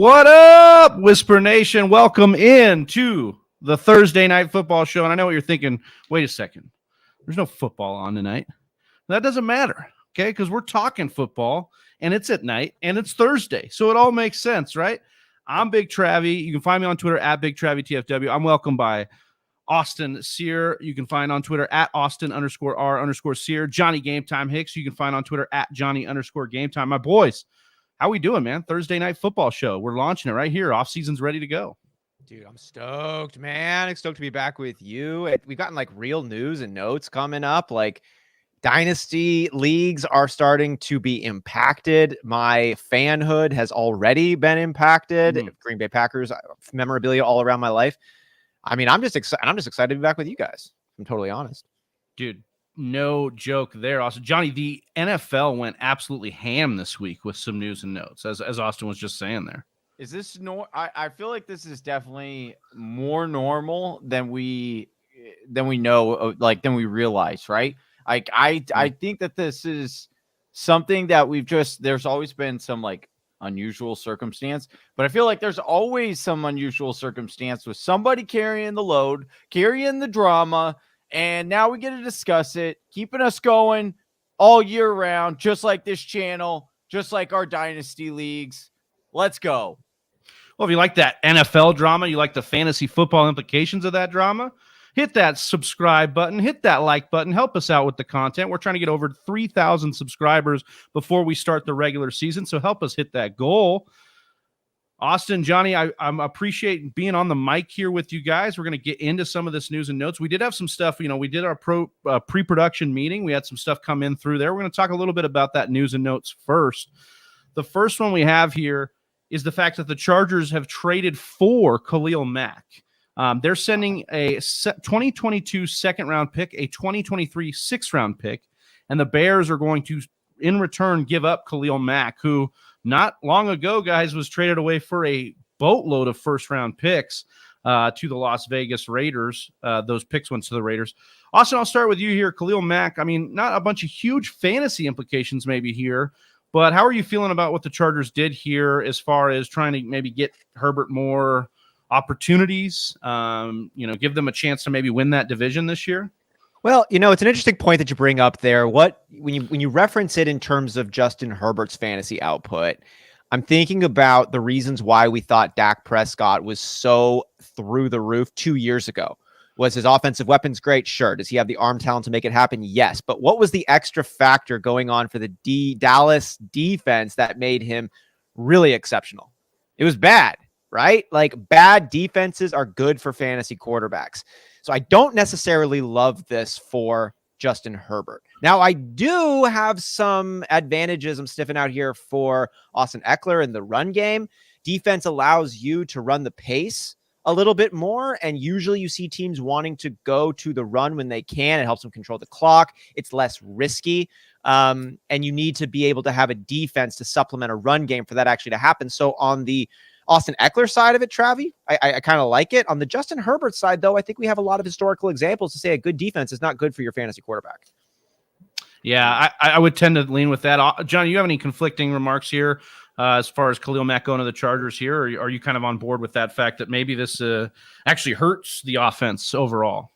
What up, Whisper Nation? Welcome in to the Thursday Night Football Show. And I know what you're thinking. Wait a second. There's no football on tonight. That doesn't matter, okay? Because we're talking football, and it's at night, and it's Thursday. So it all makes sense, right? I'm Big Travie. You can find me on Twitter at Big Travie TFW. I'm welcomed by Austin Sear. You can find on Twitter at Austin_R_Sear. Johnny Gametime Hicks. You can find on Twitter at Johnny_Gametime. My boys, how we doing, man? Thursday Night Football Show. We're launching it right here. Off season's ready to go. Dude, I'm stoked, man. I'm stoked to be back with you. We've gotten like real news and notes coming up. Like Dynasty leagues are starting to be impacted. My fanhood has already been impacted. Green Bay Packers memorabilia all around my life. I mean, I'm just excited. I'm just excited to be back with you guys. I'm totally honest, dude. No joke there. Also, Johnny, the NFL went absolutely ham this week with some news and notes, as Austin was just saying there. Is this I feel like this is definitely more normal than we know, like than we realize, right? Like I think that this is something that there's always been some like unusual circumstance, but I feel like there's always some unusual circumstance with somebody carrying the load, carrying the drama. And now we get to discuss it, keeping us going all year round, just like this channel, just like our Dynasty leagues. Let's go. Well, if you like that NFL drama, you like the fantasy football implications of that drama, hit that subscribe button, hit that like button, help us out with the content. We're trying to get over 3,000 subscribers before we start the regular season, so help us hit that goal. Austin, Johnny, I'm appreciate being on the mic here with you guys. We're going to get into some of this news and notes. We did have some stuff, we did our pre-production meeting. We had some stuff come in through there. We're going to talk a little bit about that news and notes first. The first one we have here is the fact that the Chargers have traded for Khalil Mack. They're sending a 2022 second-round pick, a 2023 sixth-round pick, and the Bears are going to, in return, give up Khalil Mack, who not long ago, guys, was traded away for a boatload of first-round picks to the Las Vegas Raiders. Those picks went to the Raiders. Austin, I'll start with you here. Khalil Mack, I mean, not a bunch of huge fantasy implications maybe here, but how are you feeling about what the Chargers did here as far as trying to maybe get Herbert more opportunities, give them a chance to maybe win that division this year? Well, it's an interesting point that you bring up there. When you reference it in terms of Justin Herbert's fantasy output, I'm thinking about the reasons why we thought Dak Prescott was so through the roof 2 years ago. Was his offensive weapons great? Sure. Does he have the arm talent to make it happen? Yes. But what was the extra factor going on for the Dallas defense that made him really exceptional? It was bad, right? Like bad defenses are good for fantasy quarterbacks. So I don't necessarily love this for Justin Herbert. Now, I do have some advantages I'm sniffing out here for Austin Eckler in the run game. Defense allows you to run the pace a little bit more, and usually you see teams wanting to go to the run when they can. It helps them control the clock. It's less risky, and you need to be able to have a defense to supplement a run game for that actually to happen. So on the Austin Eckler side of it, Travie, I kind of like it. On the Justin Herbert side, though, I think we have a lot of historical examples to say a good defense is not good for your fantasy quarterback. Yeah, I would tend to lean with that. John, you have any conflicting remarks here as far as Khalil Mack going to the Chargers here? Or are you kind of on board with that fact that maybe this actually hurts the offense overall?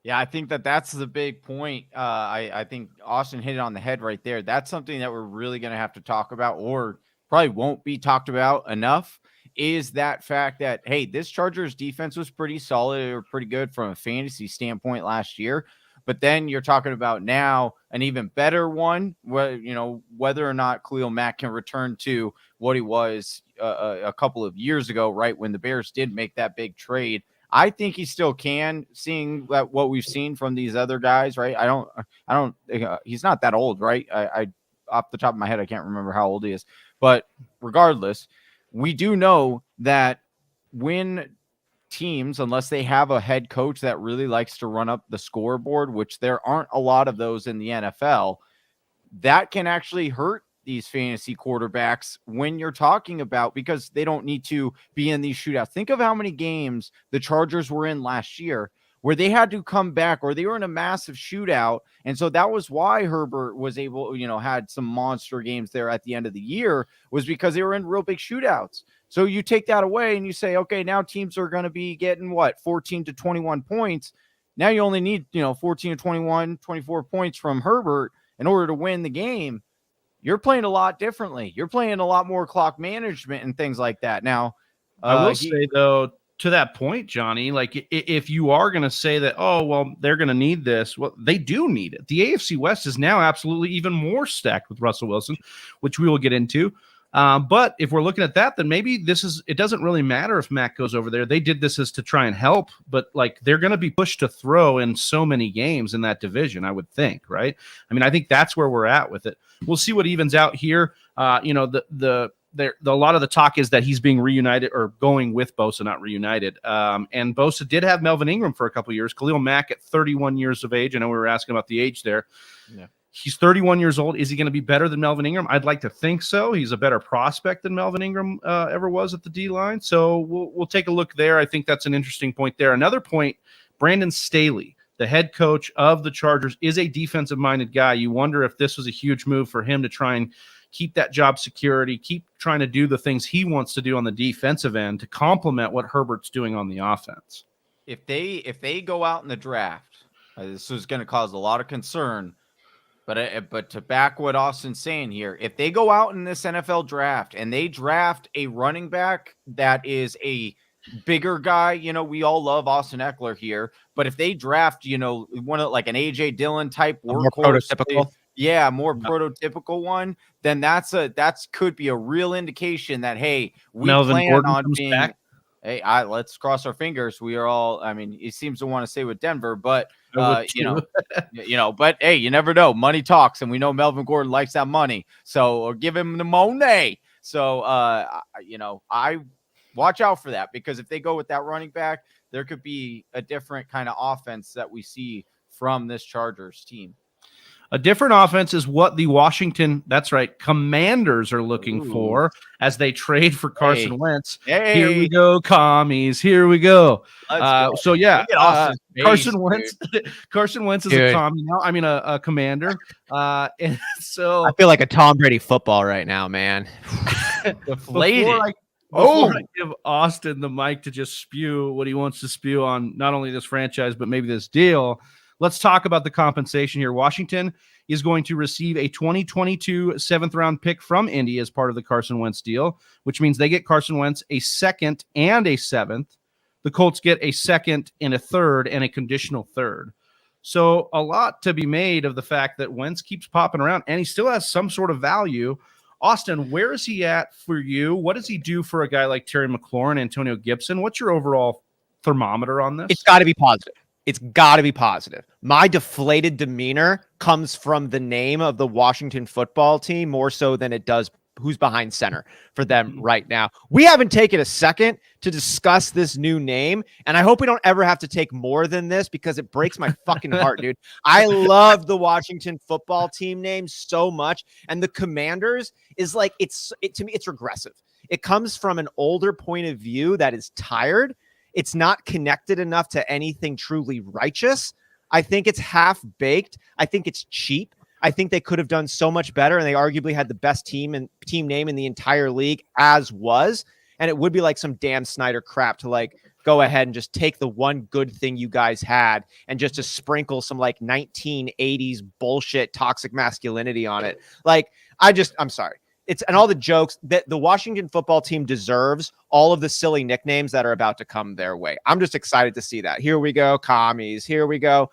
Yeah, I think that's the big point. I think Austin hit it on the head right there. That's something that we're really going to have to talk about, or probably won't be talked about enough, is that fact that, hey, this Chargers defense was pretty solid or pretty good from a fantasy standpoint last year. But then you're talking about now an even better one, whether or not Khalil Mack can return to what he was a couple of years ago, right, when the Bears did make that big trade. I think he still can, seeing that what we've seen from these other guys, right? I don't. He's not that old, right? I off the top of my head, I can't remember how old he is. But regardless, we do know that when teams, unless they have a head coach that really likes to run up the scoreboard, which there aren't a lot of those in the NFL, that can actually hurt these fantasy quarterbacks when you're talking about, because they don't need to be in these shootouts. Think of how many games the Chargers were in last year where they had to come back or they were in a massive shootout. And so that was why Herbert was able, had some monster games there at the end of the year, was because they were in real big shootouts. So you take that away and you say, okay, now teams are going to be getting 14 to 21 points. Now you only need, 14 to 21, 24 points from Herbert in order to win the game. You're playing a lot differently. You're playing a lot more clock management and things like that. Now, I will say, though, to that point, Johnny, like if you are going to say that, oh, well, they're going to need this, well, they do need it. The AFC West is now absolutely even more stacked with Russell Wilson, which we will get into. But if we're looking at that, then maybe it doesn't really matter if Mac goes over there. They did this as to try and help, but like they're going to be pushed to throw in so many games in that division, I would think, right? I mean, I think that's where we're at with it. We'll see what evens out here. A lot of the talk is that he's being reunited or going with Bosa, not reunited. And Bosa did have Melvin Ingram for a couple of years. Khalil Mack at 31 years of age. I know we were asking about the age there. Yeah. He's 31 years old. Is he going to be better than Melvin Ingram? I'd like to think so. He's a better prospect than Melvin Ingram ever was at the D-line. So we'll take a look there. I think that's an interesting point there. Another point, Brandon Staley, the head coach of the Chargers, is a defensive-minded guy. You wonder if this was a huge move for him to try and keep that job security, keep trying to do the things he wants to do on the defensive end to complement what Herbert's doing on the offense. If they go out in the draft, this is going to cause a lot of concern. But to back what Austin's saying here, if they go out in this NFL draft and they draft a running back that is a bigger guy, we all love Austin Eckler here, but if they draft, one of like an AJ Dillon type workhorse, more prototypical one, then that's could be a real indication that, hey, we Melvin plan Gordon on comes being back. Hey, he seems to want to stay with Denver, but but hey, you never know. Money talks, and we know Melvin Gordon likes that money. So give him the money. So I watch out for that, because if they go with that running back, there could be a different kind of offense that we see from this Chargers team. A different offense is what the Washington, that's right, Commanders are looking for as they trade for Carson Wentz. Hey. Here we go, commies. Here we go. So yeah, Carson Wentz. Carson Wentz is a commie now. I mean, a Commander. And so I feel like a Tom Brady football right now, man. Before I give Austin the mic to just spew what he wants to spew on not only this franchise but maybe this deal, let's talk about the compensation here. Washington is going to receive a 2022 seventh-round pick from Indy as part of the Carson Wentz deal, which means they get Carson Wentz a second and a seventh. The Colts get a second and a third and a conditional third. So a lot to be made of the fact that Wentz keeps popping around and he still has some sort of value. Austin, where is he at for you? What does he do for a guy like Terry McLaurin, Antonio Gibson? What's your overall thermometer on this? It's got to be positive. It's got to be positive. My deflated demeanor comes from the name of the Washington football team more so than it does who's behind center for them right now. We haven't taken a second to discuss this new name, and I hope we don't ever have to take more than this because it breaks my fucking heart, dude. I love the Washington football team name so much, and the Commanders is like, to me, it's regressive. It comes from an older point of view that is tired. It's not connected enough to anything truly righteous. I think it's half-baked. I think it's cheap. I think they could have done so much better, and they arguably had the best team name in the entire league as was. And it would be like some Dan Snyder crap to like go ahead and just take the one good thing you guys had and just to sprinkle some like 1980s bullshit toxic masculinity on it. Like, I'm sorry. And all the jokes that the Washington football team deserves all of the silly nicknames that are about to come their way. I'm just excited to see that. Here we go, commies. Here we go.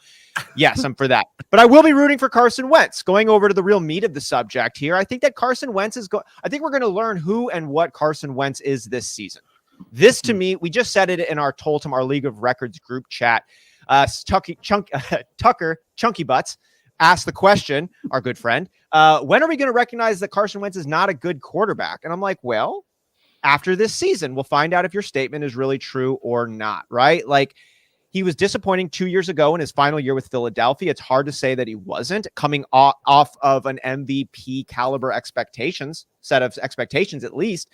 Yes, I'm for that. But I will be rooting for Carson Wentz. Going over to the real meat of the subject here, I think that Carson Wentz I think we're going to learn who and what Carson Wentz is this season. This, to me, we just said it in our Toltem, our League of Records group chat. Tucker, Chunky Butts, asked the question, our good friend, when are we going to recognize that Carson Wentz is not a good quarterback? And I'm like, well, after this season, we'll find out if your statement is really true or not, right? Like, he was disappointing 2 years ago in his final year with Philadelphia. It's hard to say that he wasn't coming off of an MVP caliber set of expectations at least.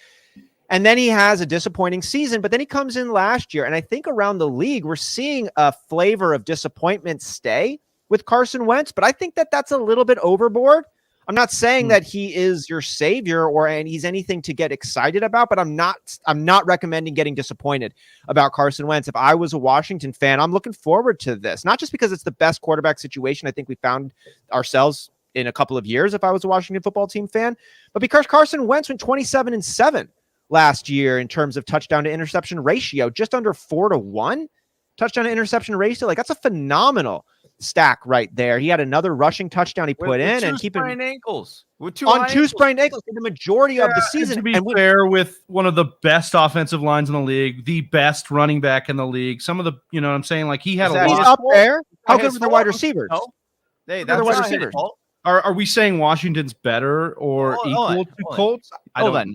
And then he has a disappointing season, but then he comes in last year. And I think around the league, we're seeing a flavor of disappointment stay with Carson Wentz, but I think that that's a little bit overboard. I'm not saying that he is your savior and he's anything to get excited about, but I'm not recommending getting disappointed about Carson Wentz. If I was a Washington fan, I'm looking forward to this, not just because it's the best quarterback situation I think we found ourselves in a couple of years if I was a Washington football team fan, but because Carson Wentz went 27-7 last year in terms of touchdown to interception ratio, just under 4-1 touchdown to interception ratio. Like, that's a phenomenal stack right there. He had another rushing touchdown he put in, and keeping ankles with two sprained ankles for the majority of the season. To be fair, with one of the best offensive lines in the league, the best running back in the league, some of the, you know what I'm saying? Like, he had a lot. He's up there. How good were the wide receivers? No. Hey, that's wide receivers. Are we saying Washington's better or equal to Colts? Hold on.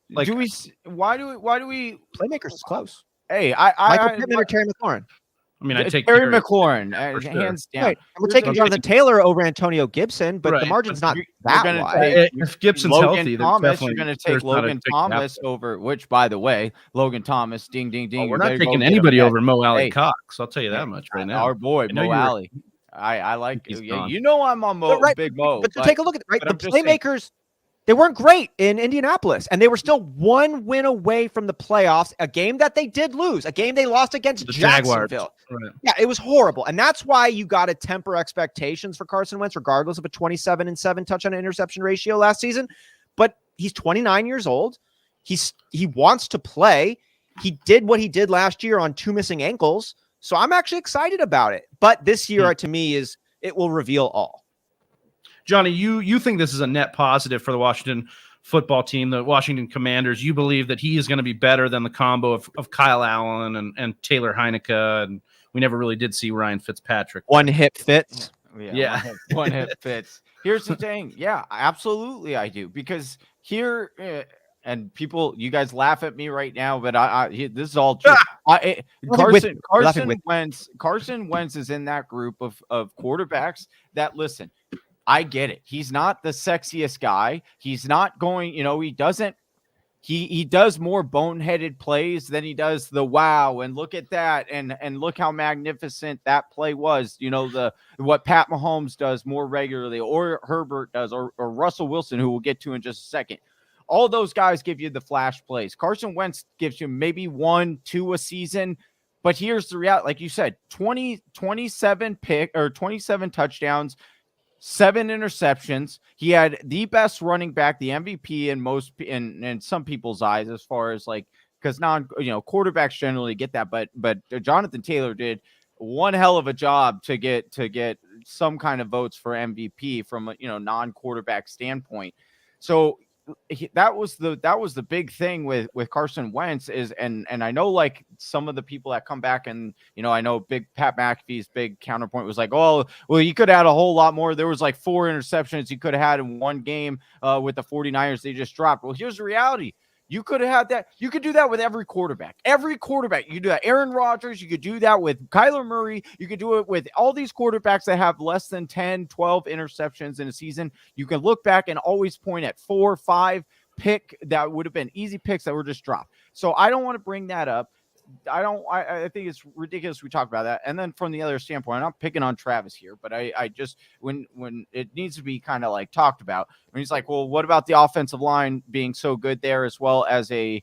Why do we Playmakers is close. Hey, Michael Pittman or Terry McLaurin? I mean, I take Terry McLaurin, hands down. Right. And we're taking Jonathan Taylor over Antonio Gibson, but the margin's not that wide. If Gibson's healthy, Thomas, you're going to take Logan Thomas over, which, by the way, Logan Thomas, ding, ding, ding. We're not taking anybody over Mo Alley Cox. I'll tell you that much right now. Our boy, Mo Alley. I like it. You know I'm on Mo, Big Mo. But take a look at it, right? The playmakers, they weren't great in Indianapolis, and they were still one win away from the playoffs, a game that they did lose, a game they lost against Jacksonville. Right. Yeah, it was horrible. And that's why you got to temper expectations for Carson Wentz, regardless of a 27-7 touchdown to interception ratio last season. But he's 29 years old. He wants to play. He did what he did last year on 2 missing ankles. So I'm actually excited about it. But this year, to me, it will reveal all. Johnny, you think this is a net positive for the Washington football team, the Washington Commanders. You believe that he is going to be better than the combo of Kyle Allen and Taylor Heineke, and we never really did see Ryan Fitzpatrick. One hip fits. Yeah. One hip fits. Here's the thing. Yeah, absolutely I do. Because here, and people, you guys laugh at me right now, but this is all true. Carson Wentz is in that group of quarterbacks that, listen, I get it. He's not the sexiest guy. He's not going, he doesn't, he does more boneheaded plays than he does the wow. And look at that. And look how magnificent that play was, what Pat Mahomes does more regularly, or Herbert does, or Russell Wilson, who we'll get to in just a second. All those guys give you the flash plays. Carson Wentz gives you maybe 1-2 a season. But here's the reality. Like you said, 27 touchdowns, 7 interceptions. He had the best running back, the MVP in some people's eyes, as far as like, because quarterbacks generally get that, but Jonathan Taylor did one hell of a job to get some kind of votes for MVP from a non-quarterback standpoint. So that was the big thing with Carson Wentz is, and I know like some of the people that come back and, I know big Pat McAfee's big counterpoint was like, oh, well, you could have had a whole lot more. There was like 4 interceptions you could have had in one game with the 49ers. They just dropped. Well, here's the reality. You could have had that. You could do that with every quarterback. Every quarterback. You could do that. Aaron Rodgers. You could do that with Kyler Murray. You could do it with all these quarterbacks that have less than 10, 12 interceptions in a season. You can look back and always point at 4 or 5 pick that would have been easy picks that were just dropped. So I don't want to bring that up. I think it's ridiculous we talk about that. And then from the other standpoint, I'm not picking on Travis here, but I just, when it needs to be kind of like talked about, when he's like, well, what about the offensive line being so good there, as well as a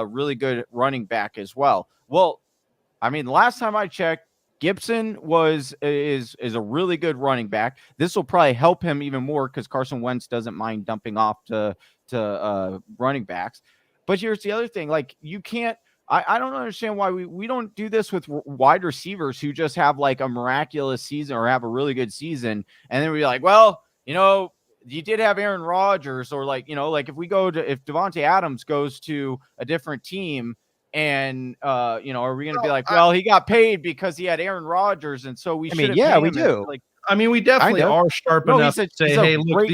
really good running back as well? Well, I mean, last time I checked, Gibson is a really good running back. This will probably help him even more because Carson Wentz doesn't mind dumping off to running backs. But here's the other thing. Like, you can't, I don't understand why we don't do this with wide receivers who just have like a miraculous season or have a really good season. And then we're like, well, you did have Aaron Rodgers, or like, like if Devontae Adams goes to a different team and, are we going to be like, well, he got paid because he had Aaron Rodgers. And so we should. Yeah, we do. We definitely are sharp enough to say, hey, look,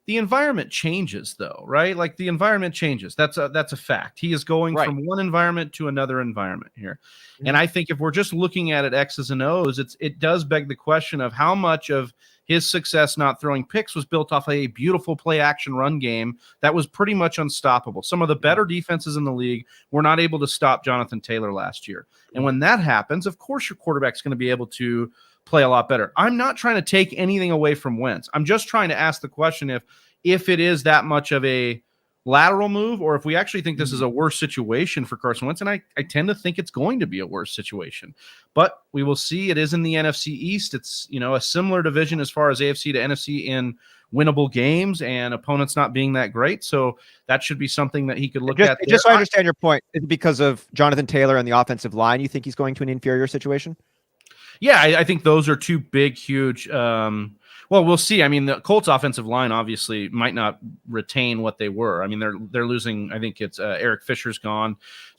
the environment changes though, right? Like the environment changes. That's a fact. He is going from one environment to another environment here. Mm-hmm. And I think if we're just looking at it X's and O's, it does beg the question of how much of his success not throwing picks was built off a beautiful play action run game that was pretty much unstoppable. Some of the better defenses in the league were not able to stop Jonathan Taylor last year. And when that happens, of course, your quarterback's going to be able to play a lot better. I'm not trying to take anything away from Wentz. I'm just trying to ask the question if it is that much of a lateral move, or if we actually think this is a worse situation for Carson Wentz. And I tend to think it's going to be a worse situation, but we will see. It is in the NFC East. It's, a similar division as far as AFC to NFC in winnable games and opponents not being that great. So that should be something that he could look at. Just so I understand your point, is it because of Jonathan Taylor and the offensive line, you think he's going to an inferior situation? Yeah, I think those are two big, huge. Well, we'll see. I mean, the Colts offensive line obviously might not retain what they were. I mean, they're losing. I think it's Eric Fisher's gone,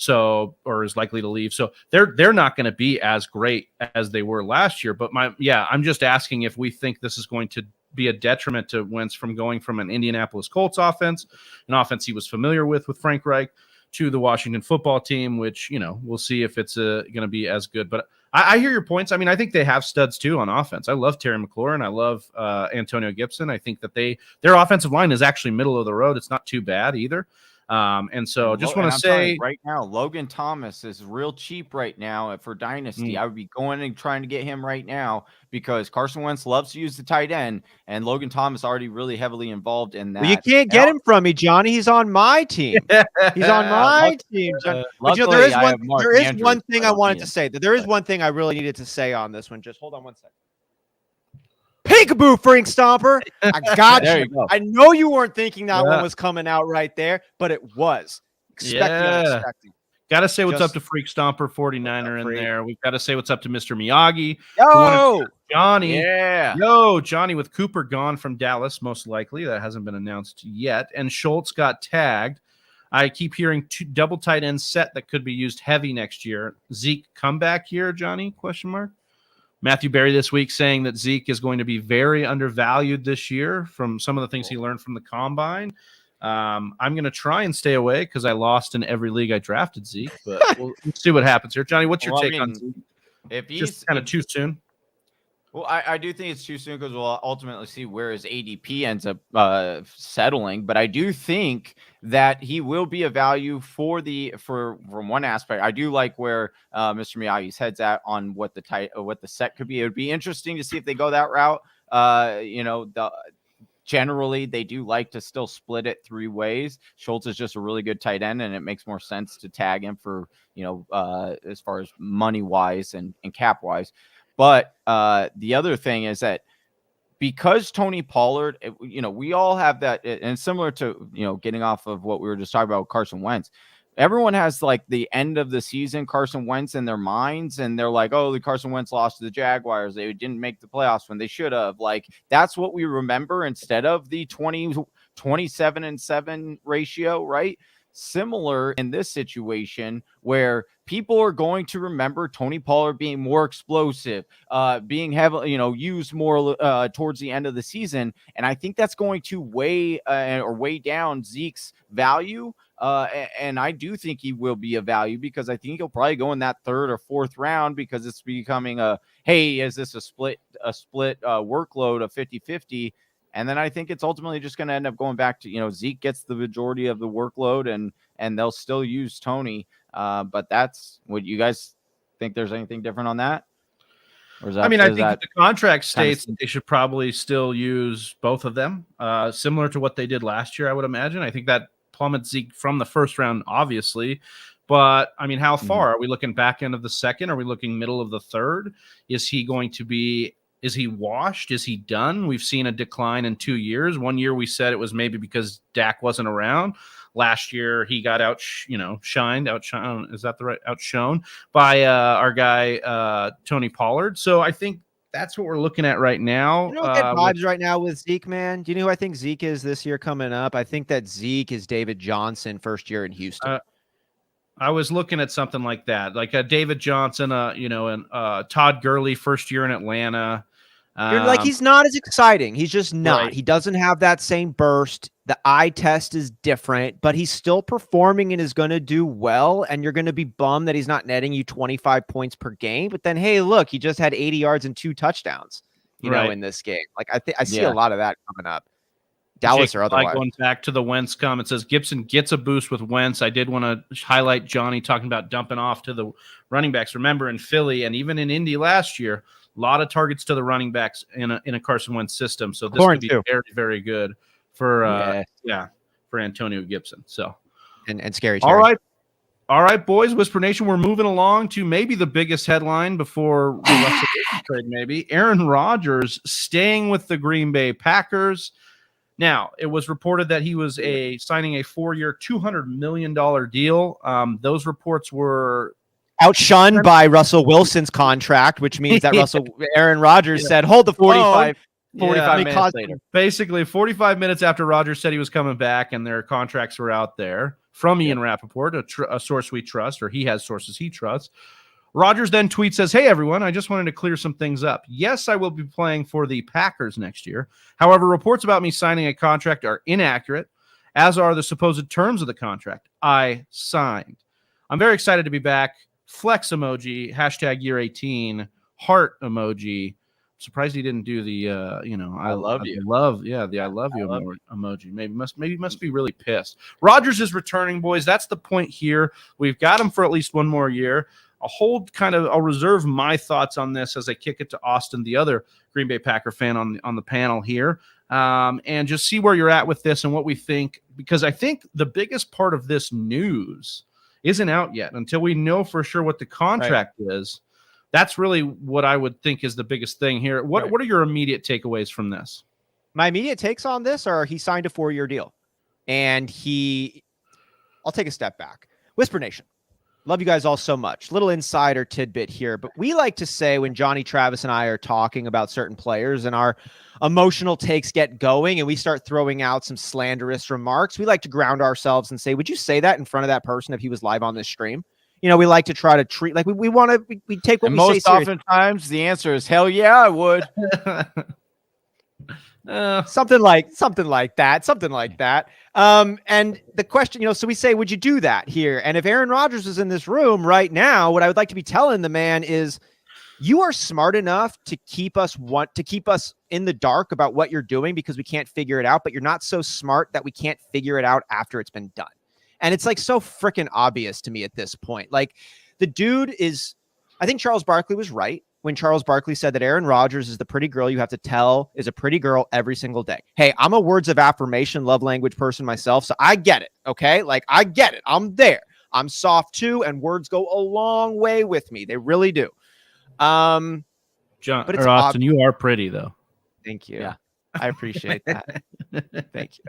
or is likely to leave. So they're not going to be as great as they were last year. But I'm just asking if we think this is going to be a detriment to Wentz from going from an Indianapolis Colts offense, an offense he was familiar with Frank Reich, to the Washington football team, which, we'll see if it's going to be as good. But I hear your points. I mean, I think they have studs too on offense. I love Terry McLaurin. I love Antonio Gibson. I think that their offensive line is actually middle of the road. It's not too bad either. And so just want to say right now, Logan Thomas is real cheap right now for Dynasty. I would be going and trying to get him right now because Carson Wentz loves to use the tight end, and Logan Thomas already really heavily involved in that. Well, you can't get him from me, Johnny. He's on my team. He's on my team. But, there is one thing I wanted to say. There is one thing I really needed to say on this one. Just hold on one second. Peekaboo, Frank Stomper. I got you. Go. I know you weren't thinking that one was coming out right there, but it was. Expect the unexpected. Got to say what's up to Freak Stomper 49er in there. We've got to say what's up to Mr. Miyagi. Yo, Johnny. Yeah. Yo, Johnny with Cooper gone from Dallas, most likely. That hasn't been announced yet. And Schultz got tagged. I keep hearing double tight end set that could be used heavy next year. Zeke comeback here, Johnny? Question mark. Matthew Berry this week saying that Zeke is going to be very undervalued this year from some of the things he learned from the combine. I'm going to try and stay away because I lost in every league I drafted Zeke, but we'll see what happens here. Johnny, what's your take on Zeke? If he's just kind of too soon. Well, I do think it's too soon because we'll ultimately see where his ADP ends up settling. But I do think that he will be a value from one aspect. I do like where Mr. Miyagi's head's at on what the set could be. It would be interesting to see if they go that route. Generally, they do like to still split it three ways. Schultz is just a really good tight end, and it makes more sense to tag him for as far as money wise and cap wise. But the other thing is that because Tony Pollard, we all have that, and similar to, getting off of what we were just talking about with Carson Wentz, everyone has like the end of the season Carson Wentz in their minds, and they're like, oh, the Carson Wentz lost to the Jaguars. They didn't make the playoffs when they should have. Like, that's what we remember instead of the 27-7 ratio, right? Similar in this situation where people are going to remember Tony Pollard being more explosive, being heavily, used more towards the end of the season. And I think that's going to weigh down Zeke's value. And I do think he will be a value because I think he'll probably go in that third or fourth round because it's becoming is this a split workload of 50-50? And then I think it's ultimately just going to end up going back to, Zeke gets the majority of the workload and they'll still use Tony. But that's what you guys think. There's anything different on that? Or is that, I think the contract states that they should probably still use both of them, similar to what they did last year, I would imagine. I think that plummets Zeke from the first round, obviously. But how far? Are we looking back end of the second? Are we looking middle of the third? Is he washed? Is he done? We've seen a decline in 2 years. 1 year we said it was maybe because Dak wasn't around. Last year he got outshone by our guy Tony Pollard. So I think that's what we're looking at right now. You don't get vibes right now with Zeke, man. Do you know who I think Zeke is this year coming up? I think that Zeke is David Johnson first year in Houston. I was looking at something like that, like a David Johnson, and Todd Gurley first year in Atlanta. He's not as exciting. He's just not. Right. He doesn't have that same burst. The eye test is different, but he's still performing and is going to do well. And you're going to be bummed that he's not netting you 25 points per game. But then, hey, look, he just had 80 yards and 2 touchdowns. you know, in this game. Like I see a lot of that coming up. Dallas or otherwise. Going back to the Wentz comment, says Gibson gets a boost with Wentz. I did want to highlight Johnny talking about dumping off to the running backs. Remember in Philly and even in Indy last year, a lot of targets to the running backs in a Carson Wentz system. So this could be very, very good for for Antonio Gibson. So and scary. All right, boys. Whisper Nation, we're moving along to maybe the biggest headline before the rest of the trade. Maybe Aaron Rodgers staying with the Green Bay Packers. Now, it was reported that he was signing a 4-year, $200 million deal. Those reports were outshunned by Russell Wilson's contract, which means that Aaron Rodgers said, hold the 45 minutes later. Basically, 45 minutes after Rodgers said he was coming back and their contracts were out there from Ian Rappaport, a source we trust, or he has sources he trusts. Rodgers then tweets, says, hey, everyone, I just wanted to clear some things up. Yes, I will be playing for the Packers next year. However, reports about me signing a contract are inaccurate, as are the supposed terms of the contract I signed. I'm very excited to be back. Flex emoji, hashtag year 18, heart emoji. Surprised he didn't do the, I love you emoji. Maybe must be really pissed. Rodgers is returning, boys. That's the point here. We've got him for at least one more year. I'll reserve my thoughts on this as I kick it to Austin, the other Green Bay Packer fan on the panel here, and just see where you're at with this and what we think, because I think the biggest part of this news isn't out yet until we know for sure what the contract is. That's really what I would think is the biggest thing here. What are your immediate takeaways from this? My immediate takes on this are he signed a 4-year deal, and I'll take a step back. Whisper Nation. Love you guys all so much. Little insider tidbit here, but we like to say when Johnny, Travis, and I are talking about certain players and our emotional takes get going and we start throwing out some slanderous remarks, we like to ground ourselves and say, would you say that in front of that person if he was live on this stream? You know, we like to try to treat like we want to, we take what and we say most oftentimes the answer is hell yeah, I would. Something like that. And the question, so we say, would you do that here? And if Aaron Rodgers is in this room right now, what I would like to be telling the man is you are smart enough to keep us in the dark about what you're doing because we can't figure it out, but you're not so smart that we can't figure it out after it's been done. And it's like so freaking obvious to me at this point. Like the dude I think Charles Barkley was right when Charles Barkley said that Aaron Rodgers is the pretty girl you have to tell is a pretty girl every single day. Hey, I'm a words of affirmation, love language person myself, so I get it, okay? Like, I get it. I'm there. I'm soft too, and words go a long way with me. They really do. John, but it's Austin, you are pretty, though. Thank you. Yeah. I appreciate that. Thank you.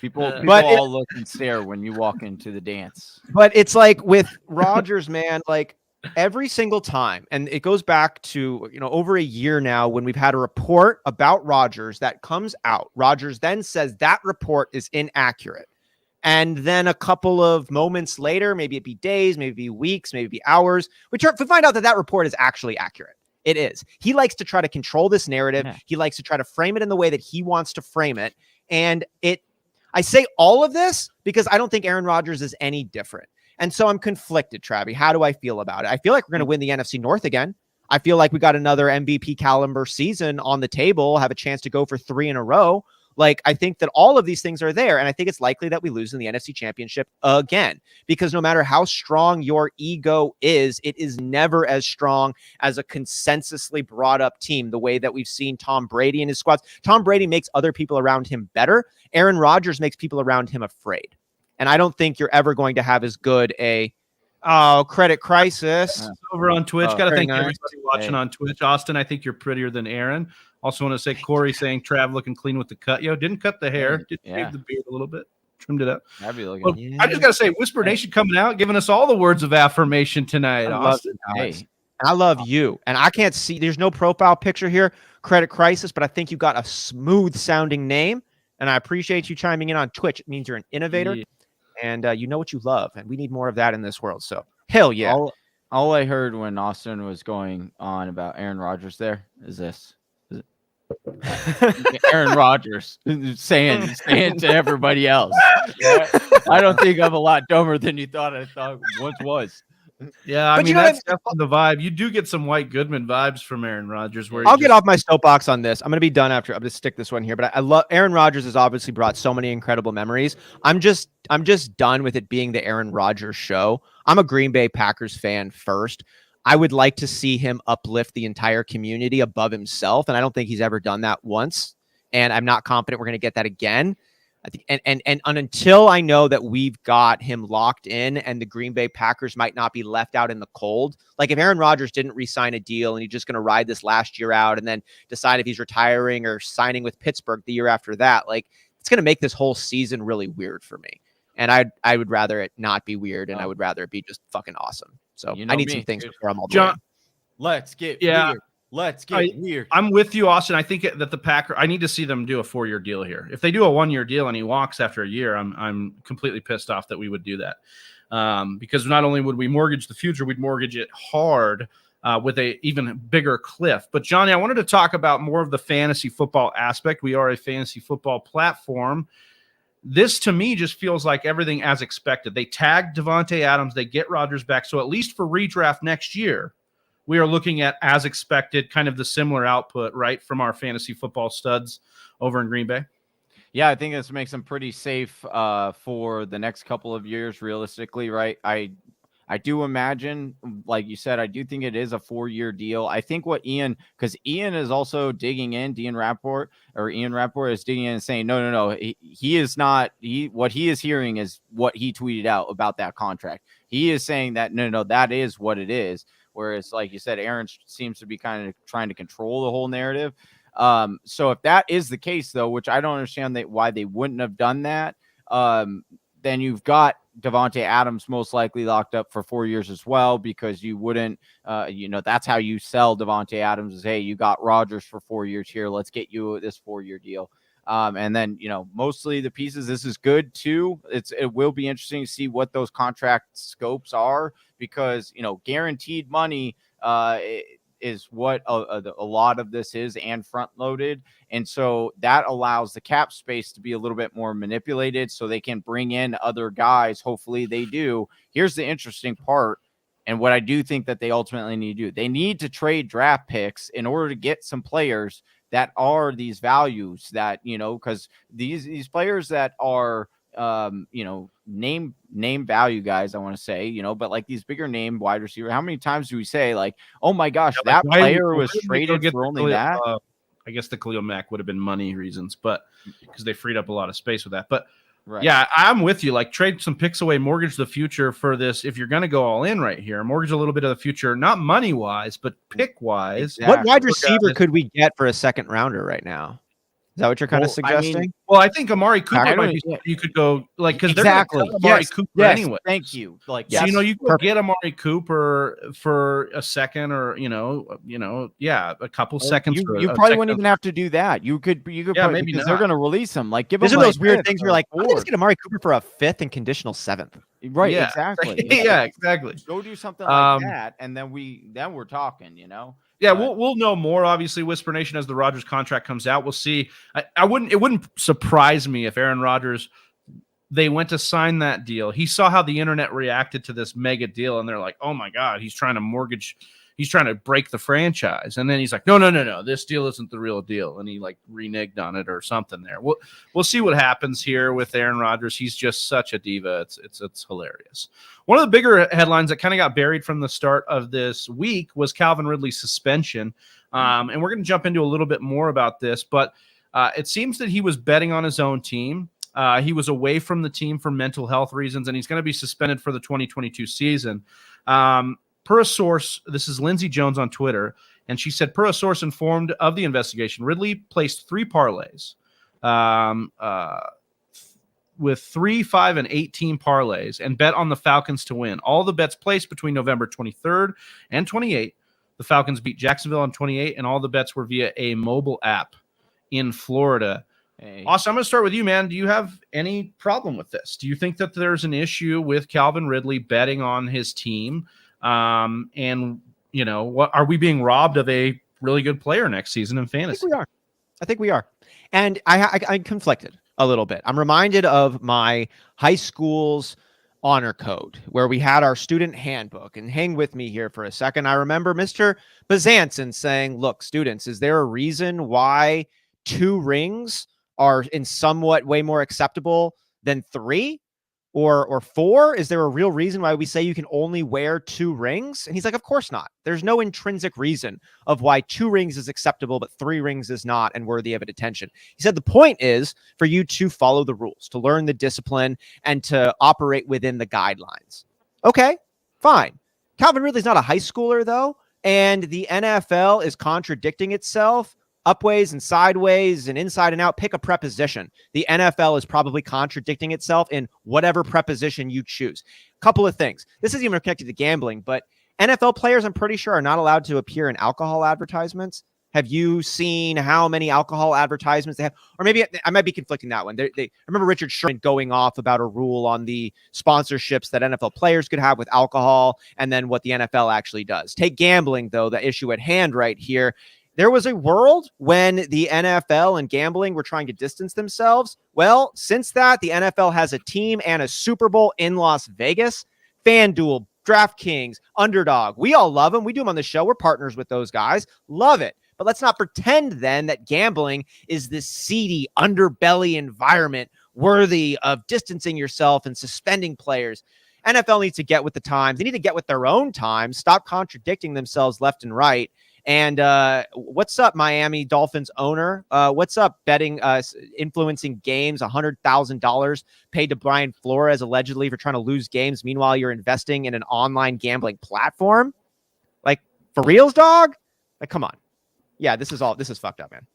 People all look and stare when you walk into the dance. But it's like with Rodgers, man, like, every single time, and it goes back to, over a year now when we've had a report about Rodgers that comes out. Rodgers then says that report is inaccurate. And then a couple of moments later, maybe it be days, maybe it be weeks, maybe it be hours, we find out that report is actually accurate. It is. He likes to try to control this narrative. Yeah. He likes to try to frame it in the way that he wants to frame it. And I say all of this because I don't think Aaron Rodgers is any different. And so I'm conflicted, Travi. How do I feel about it? I feel like we're going to win the NFC North again. I feel like we got another MVP caliber season on the table, have a chance to go for 3 in a row. Like, I think that all of these things are there. And I think it's likely that we lose in the NFC Championship again, because no matter how strong your ego is, it is never as strong as a consensusly brought up team, the way that we've seen Tom Brady and his squads. Tom Brady makes other people around him better. Aaron Rodgers makes people around him afraid. And I don't think you're ever going to have as good credit crisis. Over on Twitch. Got to thank everybody watching on Twitch. Austin, I think you're prettier than Aaron. Also want to say Corey saying Trav looking clean with the cut. Didn't cut the hair. Did shave the beard a little bit. Trimmed it up. I'd be looking. Well, I just got to say, Whisper Nation coming out, giving us all the words of affirmation tonight. Austin. I love you. And I can't see, there's no profile picture here, credit crisis, but I think you got a smooth sounding name. And I appreciate you chiming in on Twitch. It means you're an innovator. Yeah. And you know what you love, and we need more of that in this world. So, hell yeah. All I heard when Austin was going on about Aaron Rodgers there is this. Aaron Rodgers saying to everybody else, I don't think I'm a lot dumber than you thought I once was. Yeah, I But mean, you know that's definitely the vibe. You do get some White Goodman vibes from Aaron Rodgers. Where I'll get off my soapbox on this. I'm going to be done after. I'm going to stick this one here. But I love Aaron Rodgers has obviously brought so many incredible memories. I'm just done with it being the Aaron Rodgers show. I'm a Green Bay Packers fan first. I would like to see him uplift the entire community above himself, and I don't think he's ever done that once. And I'm not confident we're going to get that again. I think, and until I know that we've got him locked in and the Green Bay Packers might not be left out in the cold. Like if Aaron Rodgers didn't re-sign a deal and he's just going to ride this last year out and then decide if he's retiring or signing with Pittsburgh the year after that, like it's going to make this whole season really weird for me. And I would rather it not be weird, and I would rather it be just fucking awesome. So I need some things before I'm all the way in. Let's get weird. Let's get weird. I'm with you, Austin. I think that the Packers, I need to see them do a 4-year deal here. If they do a 1-year deal and he walks after a year, I'm completely pissed off that we would do that. Because not only would we mortgage the future, we'd mortgage it hard with a even bigger cliff. But Johnny, I wanted to talk about more of the fantasy football aspect. We are a fantasy football platform. This, to me, just feels like everything as expected. They tagged Davante Adams. They get Rodgers back. So at least for redraft next year, we are looking at, as expected, kind of the similar output, right, from our fantasy football studs over in Green Bay. Yeah, I think this makes them pretty safe for the next couple of years, realistically, right? I do imagine, like you said, I do think it is a 4-year deal. I think what because Ian is also digging in, Ian Rapport is digging in and saying, no. He is not, what he is hearing is what he tweeted out about that contract. He is saying that, no, that is what it is. Whereas, like you said, Aaron seems to be kind of trying to control the whole narrative. So if that is the case, though, which I don't understand why they wouldn't have done that, then you've got Davante Adams most likely locked up for 4 years as well, because you wouldn't, that's how you sell Davante Adams is, hey, you got Rodgers for 4 years here. Let's get you this 4-year deal. And then, mostly the pieces, this is good too. It will be interesting to see what those contract scopes are, because, guaranteed money, is what a lot of this is, and front loaded. And so that allows the cap space to be a little bit more manipulated so they can bring in other guys. Hopefully they do. Here's the interesting part. And what I do think that they ultimately need to do, they need to trade draft picks in order to get some players that are these values that, because these players that are, name value guys, I want to say, but like these bigger name wide receiver, how many times do we say like, oh my gosh, that player was traded for only that? I guess the Khalil Mack would have been money reasons, but because they freed up a lot of space with that. But right. Yeah, I'm with you. Like, trade some picks away, mortgage the future for this. If you're going to go all in right here, mortgage a little bit of the future, not money wise, but pick wise. Exactly. What wide receiver could we get for a second rounder right now? Is that what you're kind of suggesting? I think Amari Cooper might be. You could go like, because exactly they're Amari Cooper anyway. Thank you. Like, so you could get Amari Cooper for a second, or a couple seconds. You probably wouldn't even have to do that. You could probably, maybe because they're going to release him. Like, give them those weird things. You're like, I'm just get Amari Cooper for a 5th and conditional 7th. Right. Yeah. Exactly. Yeah. Exactly. Go do something like that, and then we're talking. Yeah, we'll know more, obviously, Whisper Nation, as the Rodgers contract comes out. We'll see. It wouldn't surprise me if Aaron Rodgers, they went to sign that deal. He saw how the internet reacted to this mega deal, and they're like, oh my God, he's trying to break the franchise. And then he's like, no, this deal isn't the real deal. And he like reneged on it or something there. We'll see what happens here with Aaron Rodgers. He's just such a diva. It's hilarious. One of the bigger headlines that kind of got buried from the start of this week was Calvin Ridley's suspension. And we're going to jump into a little bit more about this, but it seems that he was betting on his own team. He was away from the team for mental health reasons, and he's going to be suspended for the 2022 season. Per a source, this is Lindsey Jones on Twitter, and she said, per a source informed of the investigation, Ridley placed 3 parlays with 3, 5, and 18 parlays and bet on the Falcons to win. All the bets placed between November 23rd and 28th. The Falcons beat Jacksonville on 28, and all the bets were via a mobile app in Florida. Hey. Austin, I'm going to start with you, man. Do you have any problem with this? Do you think that there's an issue with Calvin Ridley betting on his team? And what are we being robbed of a really good player next season in fantasy? I think we are. And I'm conflicted a little bit. I'm reminded of my high school's honor code where we had our student handbook. And hang with me here for a second. I remember Mr. Bazanson saying, look, students, is there a reason why 2 rings are in somewhat way more acceptable than 3 or 4? Is there a real reason why we say you can only wear 2 rings? And he's like, of course not. There's no intrinsic reason of why 2 rings is acceptable, but 3 rings is not and worthy of attention. He said the point is for you to follow the rules, to learn the discipline, and to operate within the guidelines. Okay, fine. Calvin Ridley's not a high schooler, though, and the NFL is contradicting itself upways and sideways and inside and out. Pick a preposition. The NFL is probably contradicting itself in whatever preposition you choose. Couple of things. This isn't even connected to gambling, but NFL players, I'm pretty sure, are not allowed to appear in alcohol advertisements. Have you seen how many alcohol advertisements they have? Or maybe I might be conflicting that one. I remember Richard Sherman going off about a rule on the sponsorships that NFL players could have with alcohol and then what the NFL actually does. Take gambling, though, the issue at hand right here. There was a world when the NFL and gambling were trying to distance themselves. Well, since that, the NFL has a team and a Super Bowl in Las Vegas. FanDuel, DraftKings, Underdog. We all love them. We do them on the show. We're partners with those guys. Love it. But let's not pretend then that gambling is this seedy underbelly environment worthy of distancing yourself and suspending players. NFL needs to get with the times. They need to get with their own times. Stop contradicting themselves left and right. And what's up, Miami Dolphins owner? What's up, betting, influencing games, $100,000 paid to Brian Flores allegedly for trying to lose games. Meanwhile, you're investing in an online gambling platform. Like, for reals, dog? Like, come on. Yeah, this is fucked up, man.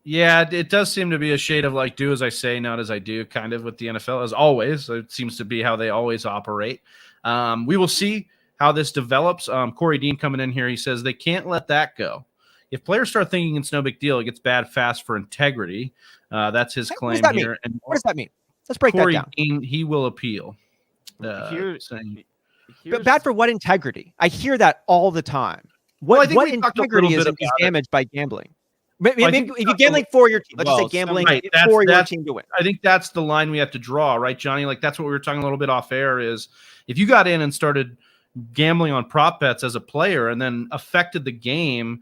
Yeah, it does seem to be a shade of like, do as I say, not as I do, kind of with the NFL, as always. It seems to be how they always operate. We will see how this develops. Corey Dean coming in here, he says they can't let that go. If players start thinking it's no big deal, it gets bad fast for integrity. That's his claim here. And what does that mean? Let's break Corey that down. Dean, he will appeal. But bad for what integrity? I hear that all the time. What integrity is damaged by gambling? If you're gambling for your team, let's just say gambling for your team to win. I think that's the line we have to draw, right, Johnny? Like that's what we were talking a little bit off air is if you got in and started gambling on prop bets as a player and then affected the game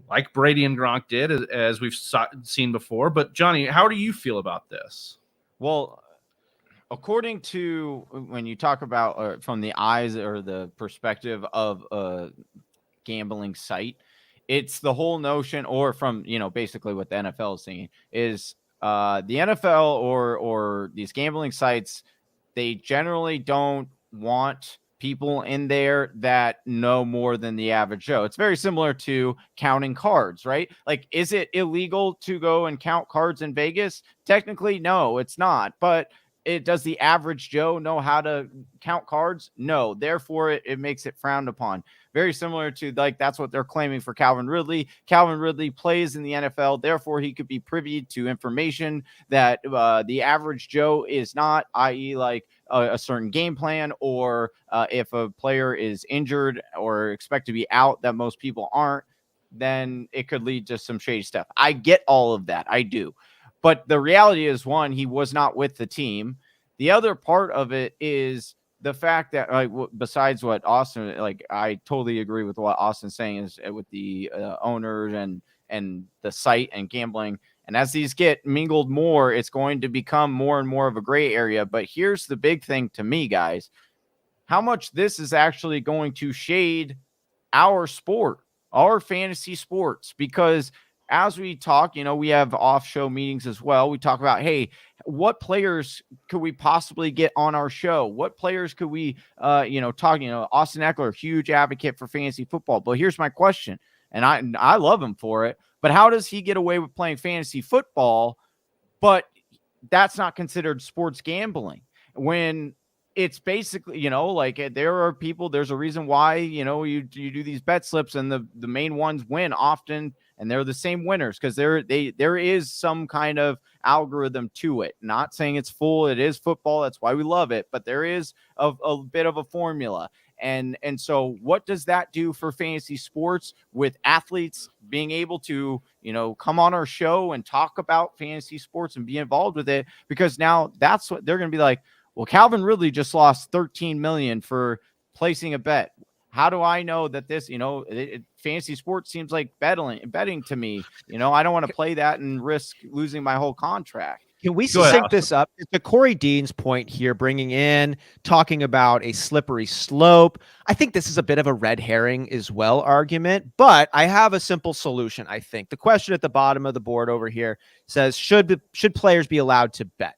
like Brady and Gronk did, as we've seen before. But Johnny, how do you feel about this? Well, according to when you talk about from the eyes or the perspective of a gambling site, it's the whole notion, or from, basically what the NFL is saying is the NFL or these gambling sites, they generally don't want people in there that know more than the average Joe. It's very similar to counting cards, right? Like, is it illegal to go and count cards in Vegas? Technically, no, it's not. But does the average Joe know how to count cards? No. Therefore, it makes it frowned upon. Very similar to, like, that's what they're claiming for Calvin Ridley. Calvin Ridley plays in the NFL. Therefore, he could be privy to information that the average Joe is not, i.e. like a certain game plan, or if a player is injured or expect to be out that most people aren't, then it could lead to some shady stuff. I get all of that. I do. But the reality is, one, he was not with the team. The other part of it is the fact that, like, besides what Austin, like, I totally agree with what Austin's saying is with the owners and the site and gambling. And as these get mingled more, it's going to become more and more of a gray area. But here's the big thing to me, guys, how much this is actually going to shade our sport, our fantasy sports, because as we talk, we have off-show meetings as well. We talk about, hey, what players could we possibly get on our show? What players could we, talk? Austin Eckler, huge advocate for fantasy football. But here's my question, and I love him for it. But how does he get away with playing fantasy football, but that's not considered sports gambling? When it's basically, there are people, there's a reason why, you do these bet slips and the main ones win often, and they're the same winners because there is some kind of algorithm to it. Not saying it's full, it is football, that's why we love it, but there is a bit of a formula. And so what does that do for fantasy sports with athletes being able to, come on our show and talk about fantasy sports and be involved with it? Because now that's what they're going to be like, Well, Calvin Ridley just lost $13 million for placing a bet. How do I know that this, fantasy sports seems like betting to me? I don't want to play that and risk losing my whole contract. Can we sync this up to Corey Dean's point here, talking about a slippery slope? I think this is a bit of a red herring as well argument, but I have a simple solution. I think the question at the bottom of the board over here says, should players be allowed to bet?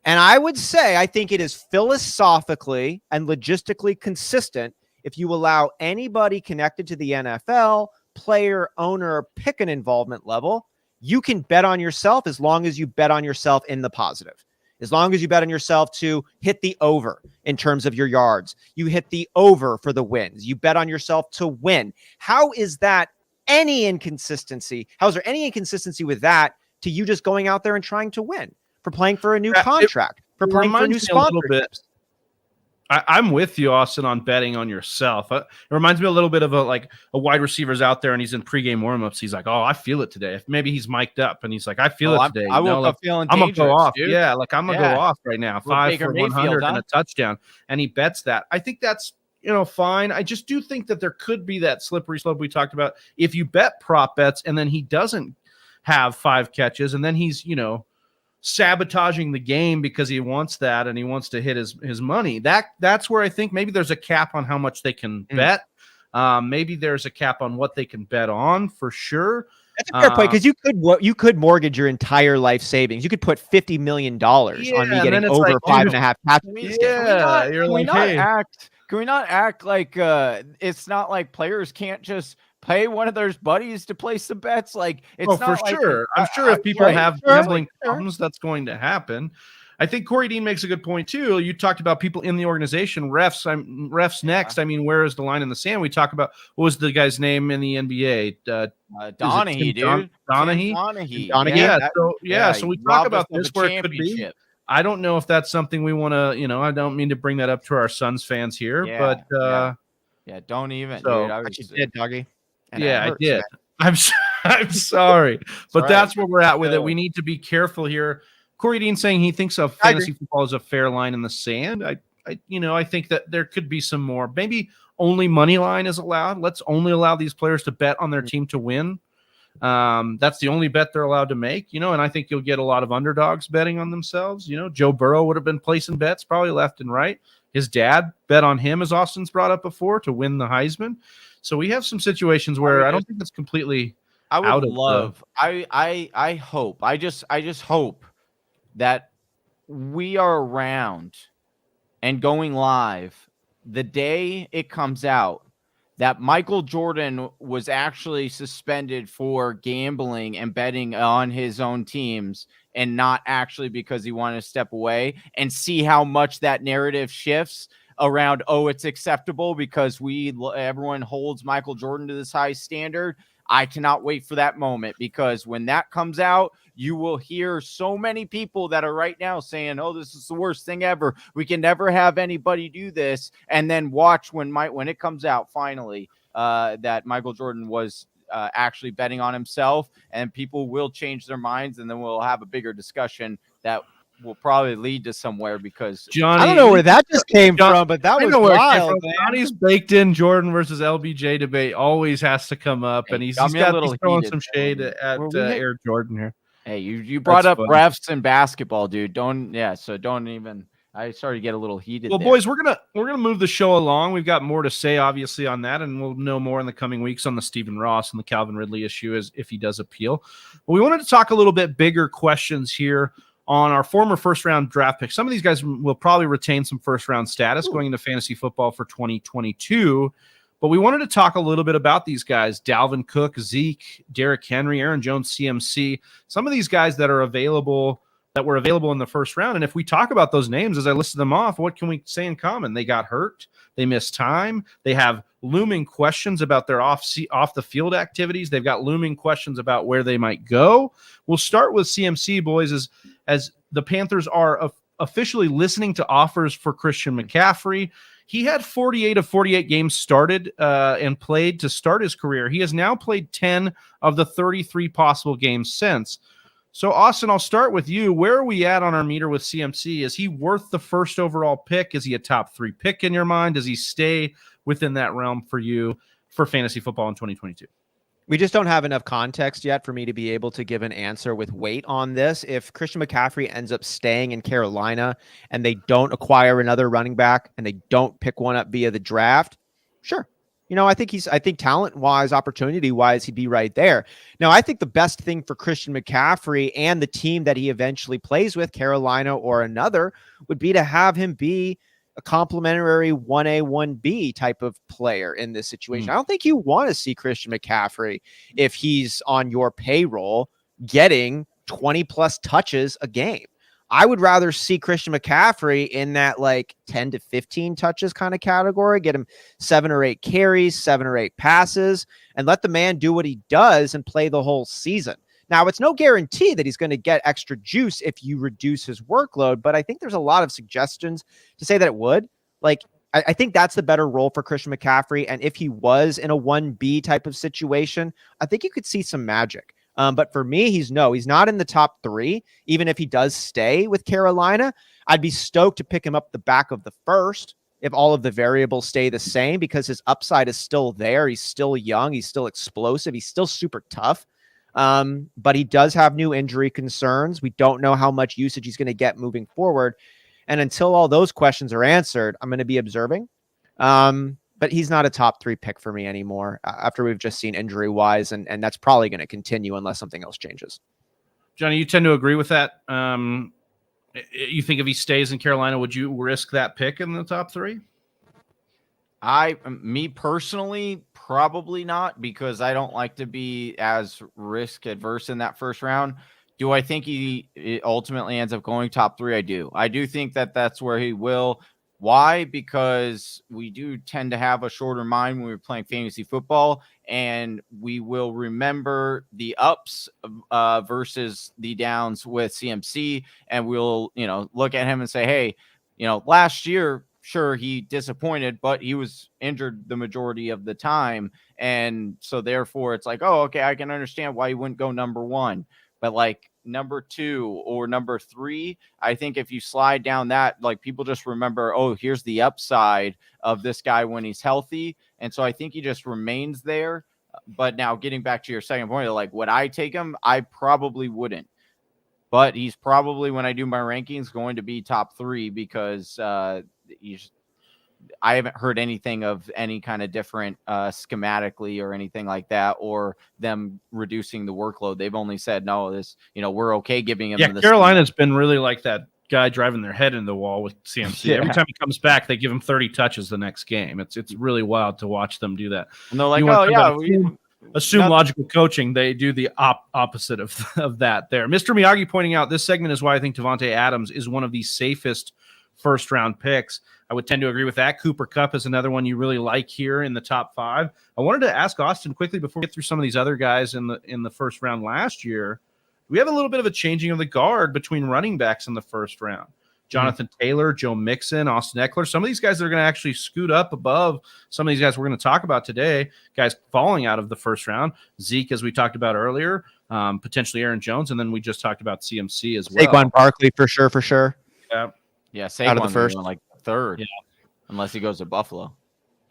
And I would say, I think it is philosophically and logistically consistent if you allow anybody connected to the NFL, player, owner, pick an involvement level, you can bet on yourself as long as you bet on yourself in the positive. As long as you bet on yourself to hit the over in terms of your yards, you hit the over for the wins. You bet on yourself to win. How is that any inconsistency? How is there any inconsistency with that to you just going out there and trying to win, for playing for a new contract, for playing for new sponsorships? I'm with you, Austin, on betting on yourself. It reminds me a little bit of a wide receiver's out there and he's in pregame warmups. He's like, "Oh, I feel it today." If maybe he's mic'd up and he's like, "I feel it today." I woke up feeling I'm gonna go off. Dude. Yeah, I'm gonna go off right now. 5 for 100 and a touchdown, and he bets that. I think that's fine. I just do think that there could be that slippery slope we talked about. If you bet prop bets and then he doesn't have 5 catches, and then he's sabotaging the game because he wants that and he wants to hit his money. That's where I think maybe there's a cap on how much they can bet. Maybe there's a cap on what they can bet on, for sure. That's a fair point, because you could mortgage your entire life savings. You could put $50 million on me getting over 5.5 catches. Yeah, can we not act like it's not like players can't just pay one of their buddies to place some bets? Like, it's not for sure. I'm sure if people have gambling problems, that's going to happen. I think Corey Dean makes a good point too. You talked about people in the organization, refs next. I mean, where is the line in the sand? We talk about, what was the guy's name in the NBA? Donahue, dude. Donahue. So we talk about this where it could be. I don't know if that's something we want to, I don't mean to bring that up to our Suns fans here, but don't even. So, dude, you did, doggy. I did. I'm sorry, but that's where we're at with it. We need to be careful here. Corey Dean saying he thinks of fantasy football as a fair line in the sand. I think that there could be some more. Maybe only money line is allowed. Let's only allow these players to bet on their team to win. That's the only bet they're allowed to make, and I think you'll get a lot of underdogs betting on themselves. Joe Burrow would have been placing bets probably left and right. His dad bet on him, as Austin's brought up before, to win the Heisman. So we have some situations where I don't think that's completely I hope. I just hope that we are around and going live the day it comes out that Michael Jordan was actually suspended for gambling and betting on his own teams, and not actually because he wanted to step away, and see how much that narrative shifts around, it's acceptable because everyone holds Michael Jordan to this high standard. I cannot wait for that moment, because when that comes out, you will hear so many people that are right now saying, this is the worst thing ever. We can never have anybody do this. And then watch when it comes out finally that Michael Jordan was actually betting on himself, and people will change their minds, and then we'll have a bigger discussion that will probably lead to somewhere, because Johnny, I don't know where that just came from, but that was wild. Johnny's baked in Jordan versus LBJ debate always has to come up, and he's throwing some shade at Air Jordan here. Hey, you brought up refs and basketball, dude. Don't even. I started to get a little heated. Well, boys, we're gonna move the show along. We've got more to say, obviously, on that, and we'll know more in the coming weeks on the Stephen Ross and the Calvin Ridley issue, as if he does appeal. But we wanted to talk a little bit bigger questions here on our former first-round draft picks. Some of these guys will probably retain some first-round status going into fantasy football for 2022. But we wanted to talk a little bit about these guys: Dalvin Cook, Zeke, Derrick Henry, Aaron Jones, CMC. Some of these guys that were available in the first round. And if we talk about those names as I listed them off, what can we say in common? They got hurt. They missed time. They have looming questions about their off the field activities. They've got looming questions about where they might go. We'll start with CMC, boys, as the Panthers are officially listening to offers for Christian McCaffrey. He had 48 of 48 games started and played to start his career. He has now played 10 of the 33 possible games since. So, Austin, I'll start with you. Where are we at on our meter with CMC? Is he worth the first overall pick? Is he a top 3 pick in your mind? Does he stay within that realm for you for fantasy football in 2022? We just don't have enough context yet for me to be able to give an answer with weight on this. If Christian McCaffrey ends up staying in Carolina and they don't acquire another running back and they don't pick one up via the draft, sure. I think talent-wise, opportunity-wise, he'd be right there. Now, I think the best thing for Christian McCaffrey and the team that he eventually plays with, Carolina or another, would be to have him be a complimentary 1A, 1B type of player in this situation. I don't think you want to see Christian McCaffrey, if he's on your payroll, getting 20-plus touches a game. I would rather see Christian McCaffrey in that 10 to 15 touches kind of category, get him 7 or 8 carries, 7 or 8 passes, and let the man do what he does and play the whole season. Now, it's no guarantee that he's going to get extra juice if you reduce his workload, but I think there's a lot of suggestions to say that it would. I think that's the better role for Christian McCaffrey, and if he was in a 1B type of situation, I think you could see some magic. But for me, he's not in the top 3. Even if he does stay with Carolina, I'd be stoked to pick him up the back of the first if all of the variables stay the same, because his upside is still there. He's still young. He's still explosive. He's still super tough. But he does have new injury concerns. We don't know how much usage he's going to get moving forward. And until all those questions are answered, I'm going to be observing. But he's not a top 3 pick for me anymore after we've just seen injury-wise, and that's probably going to continue unless something else changes. Johnny, you tend to agree with that. You think if he stays in Carolina, would you risk that pick in the top 3? Me personally, probably not, because I don't like to be as risk adverse in that first round. Do I think he ultimately ends up going top 3? I do. I do think that that's where he will. Why? Because we do tend to have a shorter mind when we're playing fantasy football, and we will remember the ups versus the downs with CMC, and we'll, look at him and say, hey, last year, sure, he disappointed, but he was injured the majority of the time. And so therefore it's like, oh, okay, I can understand why he wouldn't go number 1. But number 2 or number 3, I think if you slide down that, people just remember, oh, here's the upside of this guy when he's healthy. And so I think he just remains there. But now getting back to your second point, would I take him? I probably wouldn't. But he's probably, when I do my rankings, going to be top 3 because I haven't heard anything of any kind of different schematically or anything like that, or them reducing the workload. They've only said, no, we're okay giving him. Yeah, Carolina's been really like that guy driving their head into the wall with CMC. Yeah. Every time he comes back, they give him 30 touches the next game. It's really wild to watch them do that. And they're like, oh, yeah, assume logical coaching. They do the opposite of that there. Mr. Miyagi pointing out this segment is why I think Devontae Adams is one of the safest first-round picks. I would tend to agree with that. Cooper Kupp is another one you really like here in the top 5. I wanted to ask Austin quickly before we get through some of these other guys in the first round last year. We have a little bit of a changing of the guard between running backs in the first round. Jonathan Taylor, Joe Mixon, Austin Eckler. Some of these guys are going to actually scoot up above some of these guys we're going to talk about today, guys falling out of the first round. Zeke, as we talked about earlier, potentially Aaron Jones, and then we just talked about CMC as well. Saquon Barkley for sure. Yeah, Saquon out of the first, 3rd, unless he goes to Buffalo.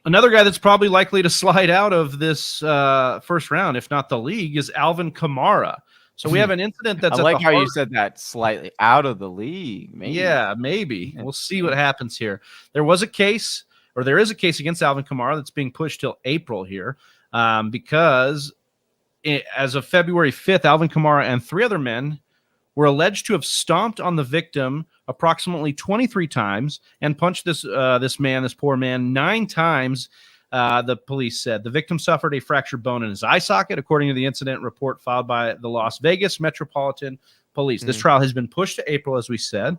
Another guy that's probably likely to slide out of this first round, if not the league, is Alvin Kamara. So we have an incident that's I like how you said that, slightly out of the league. Maybe. Yeah, maybe. We'll see what happens here. There is a case against Alvin Kamara that's being pushed till April here because as of February 5th, Alvin Kamara and 3 other men were alleged to have stomped on the victim approximately 23 times and punched this poor man 9 times. The police said the victim suffered a fractured bone in his eye socket, according to the incident report filed by the Las Vegas Metropolitan Police. This trial has been pushed to April, as we said.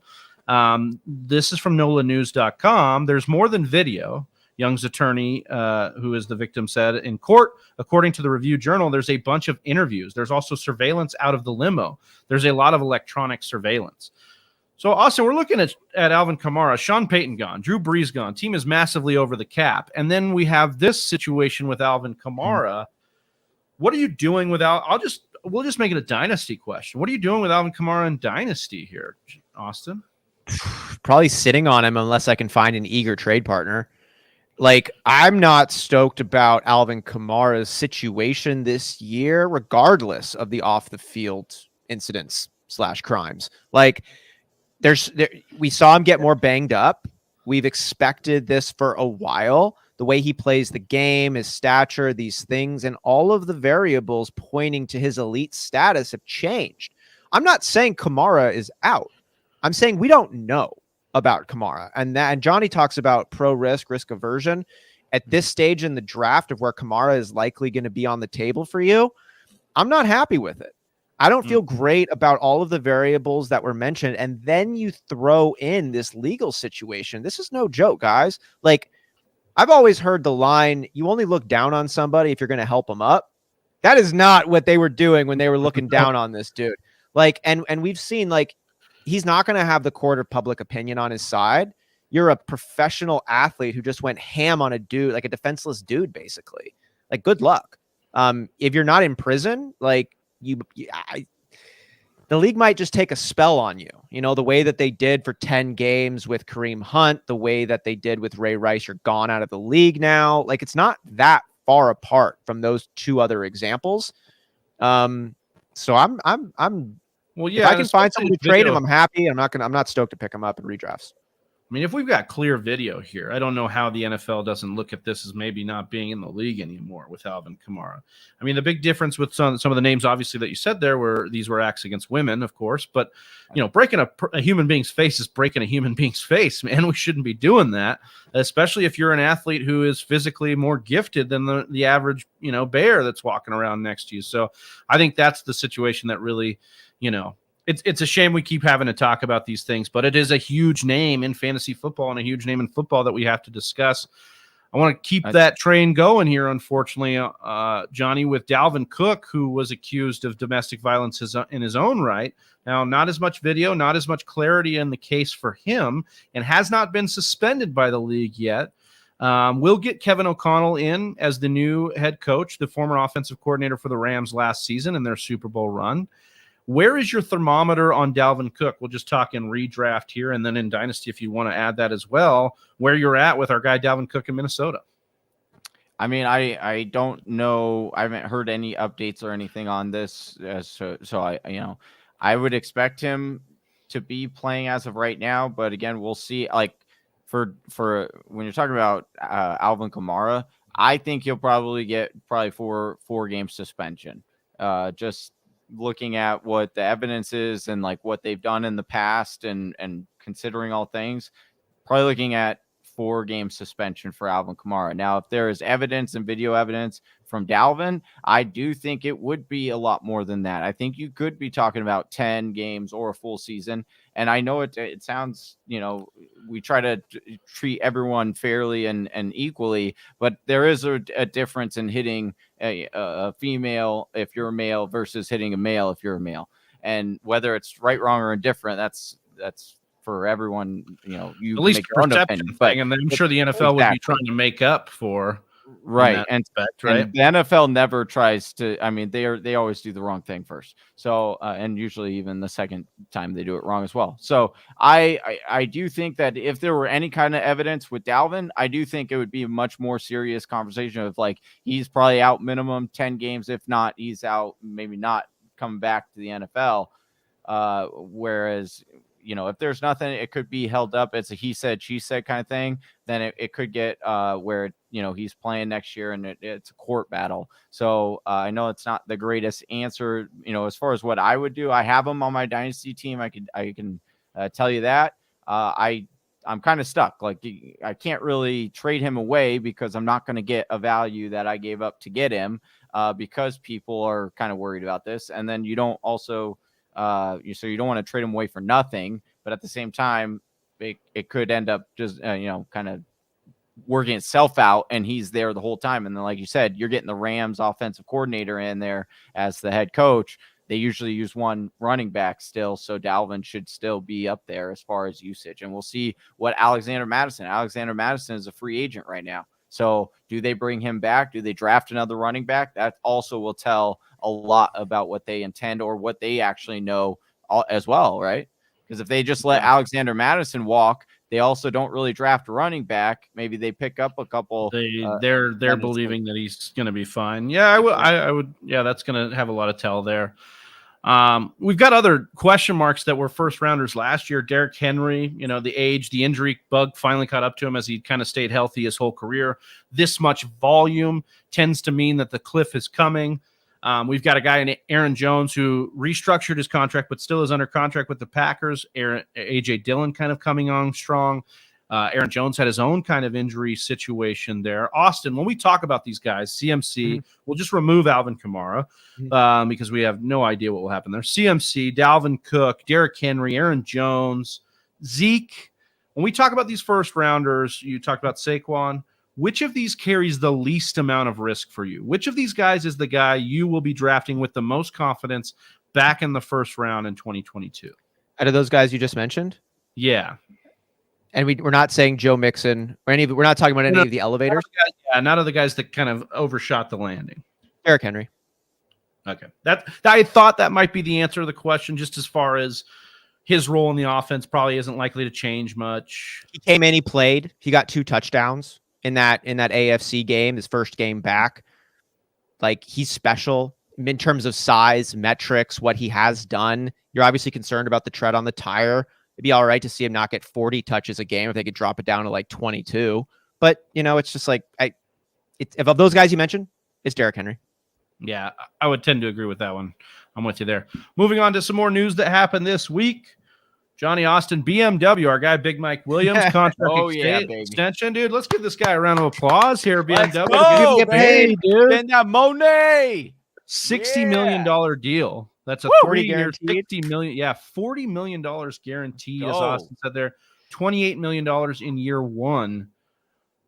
This is from NOLAnews.com. There's more than video. Young's attorney, who is the victim, said in court, according to the Review Journal, there's a bunch of interviews. There's also surveillance out of the limo. There's a lot of electronic surveillance. So, Austin, we're looking at Alvin Kamara, Sean Payton gone, Drew Brees gone. Team is massively over the cap. And then we have this situation with Alvin Kamara. What are you doing with we'll just make it a Dynasty question. What are you doing with Alvin Kamara in Dynasty here, Austin? Probably sitting on him unless I can find an eager trade partner. Like, I'm not stoked about Alvin Kamara's situation this year, regardless of the off the field incidents / crimes. Like, we saw him get more banged up. We've expected this for a while. The way he plays the game, his stature, these things, and all of the variables pointing to his elite status have changed. I'm not saying Kamara is out. I'm saying we don't know about Kamara. And Johnny talks about pro risk aversion. At this stage in the draft of where Kamara is likely going to be on the table for you, I'm not happy with it. I don't feel great about all of the variables that were mentioned. And then you throw in this legal situation. This is no joke, guys. Like, I've always heard the line, you only look down on somebody if you're going to help them up. That is not what they were doing when they were looking down on this dude. Like, and we've seen, like, he's not going to have the court of public opinion on his side. You're a professional athlete who just went ham on a dude, like a defenseless dude, basically. Like, good luck. If you're not in prison, like, the league might just take a spell on you. You know, the way that they did for 10 games with Kareem Hunt, the way that they did with Ray Rice, you're gone out of the league now. Like, it's not that far apart from those two other examples. So I'm well, yeah. If I can find someone to trade him, I'm happy. I'm not stoked to pick him up in redrafts. I mean, if we've got clear video here, I don't know how the NFL doesn't look at this as maybe not being in the league anymore with Alvin Kamara. I mean, the big difference with some of the names, obviously, that you said there were these were acts against women, of course. But, you know, breaking a human being's face is breaking a human being's face, man. We shouldn't be doing that, especially if you're an athlete who is physically more gifted than the average, you know, bear that's walking around next to you. So I think that's the situation that really, you know, it's a shame we keep having to talk about these things, but it is a huge name in fantasy football and a huge name in football that we have to discuss. I want to keep that train going here, unfortunately, Johnny, with Dalvin Cook, who was accused of domestic violence in his own right. Now, not as much video, not as much clarity in the case for him, and has not been suspended by the league yet. We'll get Kevin O'Connell in as the new head coach, the former offensive coordinator for the Rams last season in their Super Bowl run. Where is your thermometer on Dalvin Cook? We'll just talk in redraft here and then in Dynasty if you want to add that as well, where you're at with our guy Dalvin Cook in Minnesota. I mean, I don't know. I haven't heard any updates or anything on this. So I would expect him to be playing as of right now. But again, we'll see. Like for when you're talking about Alvin Kamara, I think he'll probably get four game suspension. Just looking at what the evidence is and like what they've done in the past and considering all things, probably looking at 4 game suspension for Alvin Kamara. Now, if there is evidence and video evidence from Dalvin, I do think it would be a lot more than that. I think you could be talking about 10 games or a full season. And I know it sounds, you know, we try to treat everyone fairly and equally, but there is a difference in hitting a female if you're a male versus hitting a male if you're a male. And whether it's right, wrong, or indifferent, that's for everyone, you know, you at least make your own opinion, but and I'm sure the NFL would be trying to make up for right. And the NFL never tries to. I mean, they always do the wrong thing first. So and usually even the second time they do it wrong as well. So I do think that if there were any kind of evidence with Dalvin, I do think it would be a much more serious conversation of like he's probably out minimum 10 games. If not, he's out, maybe not coming back to the NFL. Whereas, you know, if there's nothing, it could be held up. It's a he said, she said kind of thing. Then it could get where, you know, he's playing next year and it's a court battle. So I know it's not the greatest answer, you know, as far as what I would do. I have him on my Dynasty team. I can tell you that. I'm kind of stuck. Like I can't really trade him away because I'm not going to get a value that I gave up to get him because people are kind of worried about this. And then you don't also so you don't want to trade him away for nothing, but at the same time, it could end up just, you know, kind of working itself out and he's there the whole time. And then, like you said, you're getting the Rams offensive coordinator in there as the head coach. They usually use one running back still. So Dalvin should still be up there as far as usage. And we'll see what Alexander Mattison is a free agent right now. So do they bring him back? Do they draft another running back? That also will tell a lot about what they intend or what they actually know as well, right? Because if they just let Alexander Madison walk, they also don't really draft a running back. Maybe they pick up a couple. They're believing that he's going to be fine. Yeah, I would. Yeah, that's going to have a lot of tell there. We've got other question marks that were first rounders last year. Derrick Henry, the age, the injury bug finally caught up to him as he kind of stayed healthy his whole career. This much volume tends to mean that the cliff is coming. We've got a guy in Aaron Jones who restructured his contract, but still is under contract with the Packers. AJ Dillon kind of coming on strong. Aaron Jones had his own kind of injury situation there. Austin, when we talk about these guys, CMC, we'll just remove Alvin Kamara because we have no idea what will happen there. CMC, Dalvin Cook, Derrick Henry, Aaron Jones, Zeke. When we talk about these first rounders, you talked about Saquon. Which of these carries the least amount of risk for you? Which of these guys is the guy you will be drafting with the most confidence back in the first round in 2022? Out of those guys you just mentioned? Yeah. And we're not saying Joe Mixon or we're not talking about any of the elevators? Not of the guys that kind of overshot the landing. Derrick Henry. Okay. I thought that might be the answer to the question, just as far as his role in the offense probably isn't likely to change much. He came in, he played. He got 2 touchdowns. In that AFC game, his first game back. Like, he's special in terms of size, metrics, what he has done. You're obviously concerned about the tread on the tire. It'd be all right to see him not get 40 touches a game if they could drop it down to like 22. But, it's just like, if of those guys you mentioned, it's Derrick Henry. Yeah, I would tend to agree with that one. I'm with you there. Moving on to some more news that happened this week. Johnny Austin, BMW, our guy, Big Mike Williams, contract extension. Dude, let's give this guy a round of applause here, BMW. Go, get paid, dude. Spend that money. $60 million deal. That's a 3-year, $60 million. Yeah, $40 million guaranteed, as Austin said there. $28 million in year one.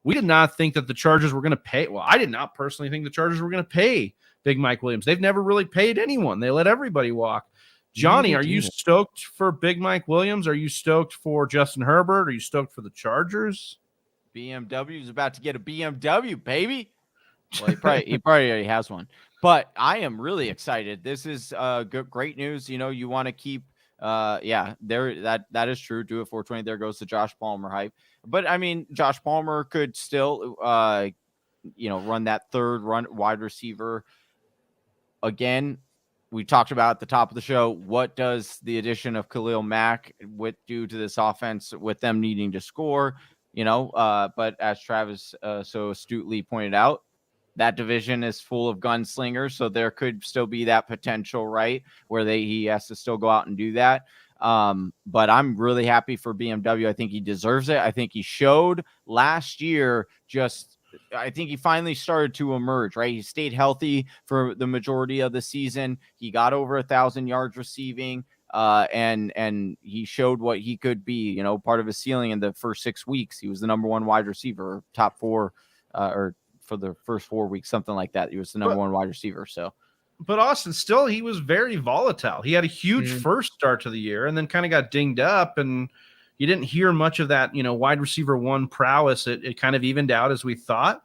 We did not think that the Chargers were going to pay. Well, I did not personally think the Chargers were going to pay Big Mike Williams. They've never really paid anyone. They let everybody walk. Johnny, are you stoked for Big Mike Williams? Are you stoked for Justin Herbert? Are you stoked for the Chargers? BMW is about to get a BMW, baby. Well, he probably already has one. But I am really excited. This is great news. You want to keep that is true. Do it 420. There goes the Josh Palmer hype. But I mean, Josh Palmer could still run that third wide receiver again. We talked about at the top of the show, what does the addition of Khalil Mack do to this offense with them needing to score? But as Travis so astutely pointed out, that division is full of gunslingers, so there could still be that potential, right, where he has to still go out and do that. But I'm really happy for BMW. I think he deserves it. I think he showed last year I think he finally started to emerge, right? He stayed healthy for the majority of the season. He got over 1,000 yards receiving, and he showed what he could be, part of his ceiling in the first 6 weeks. He was the number 1 wide receiver, top 4, or for the first 4 weeks, something like that. He was the number 1 wide receiver. So, but Austin, still, he was very volatile. He had a huge first start to the year and then kind of got dinged up, and you didn't hear much of that, wide receiver 1 prowess. It kind of evened out as we thought.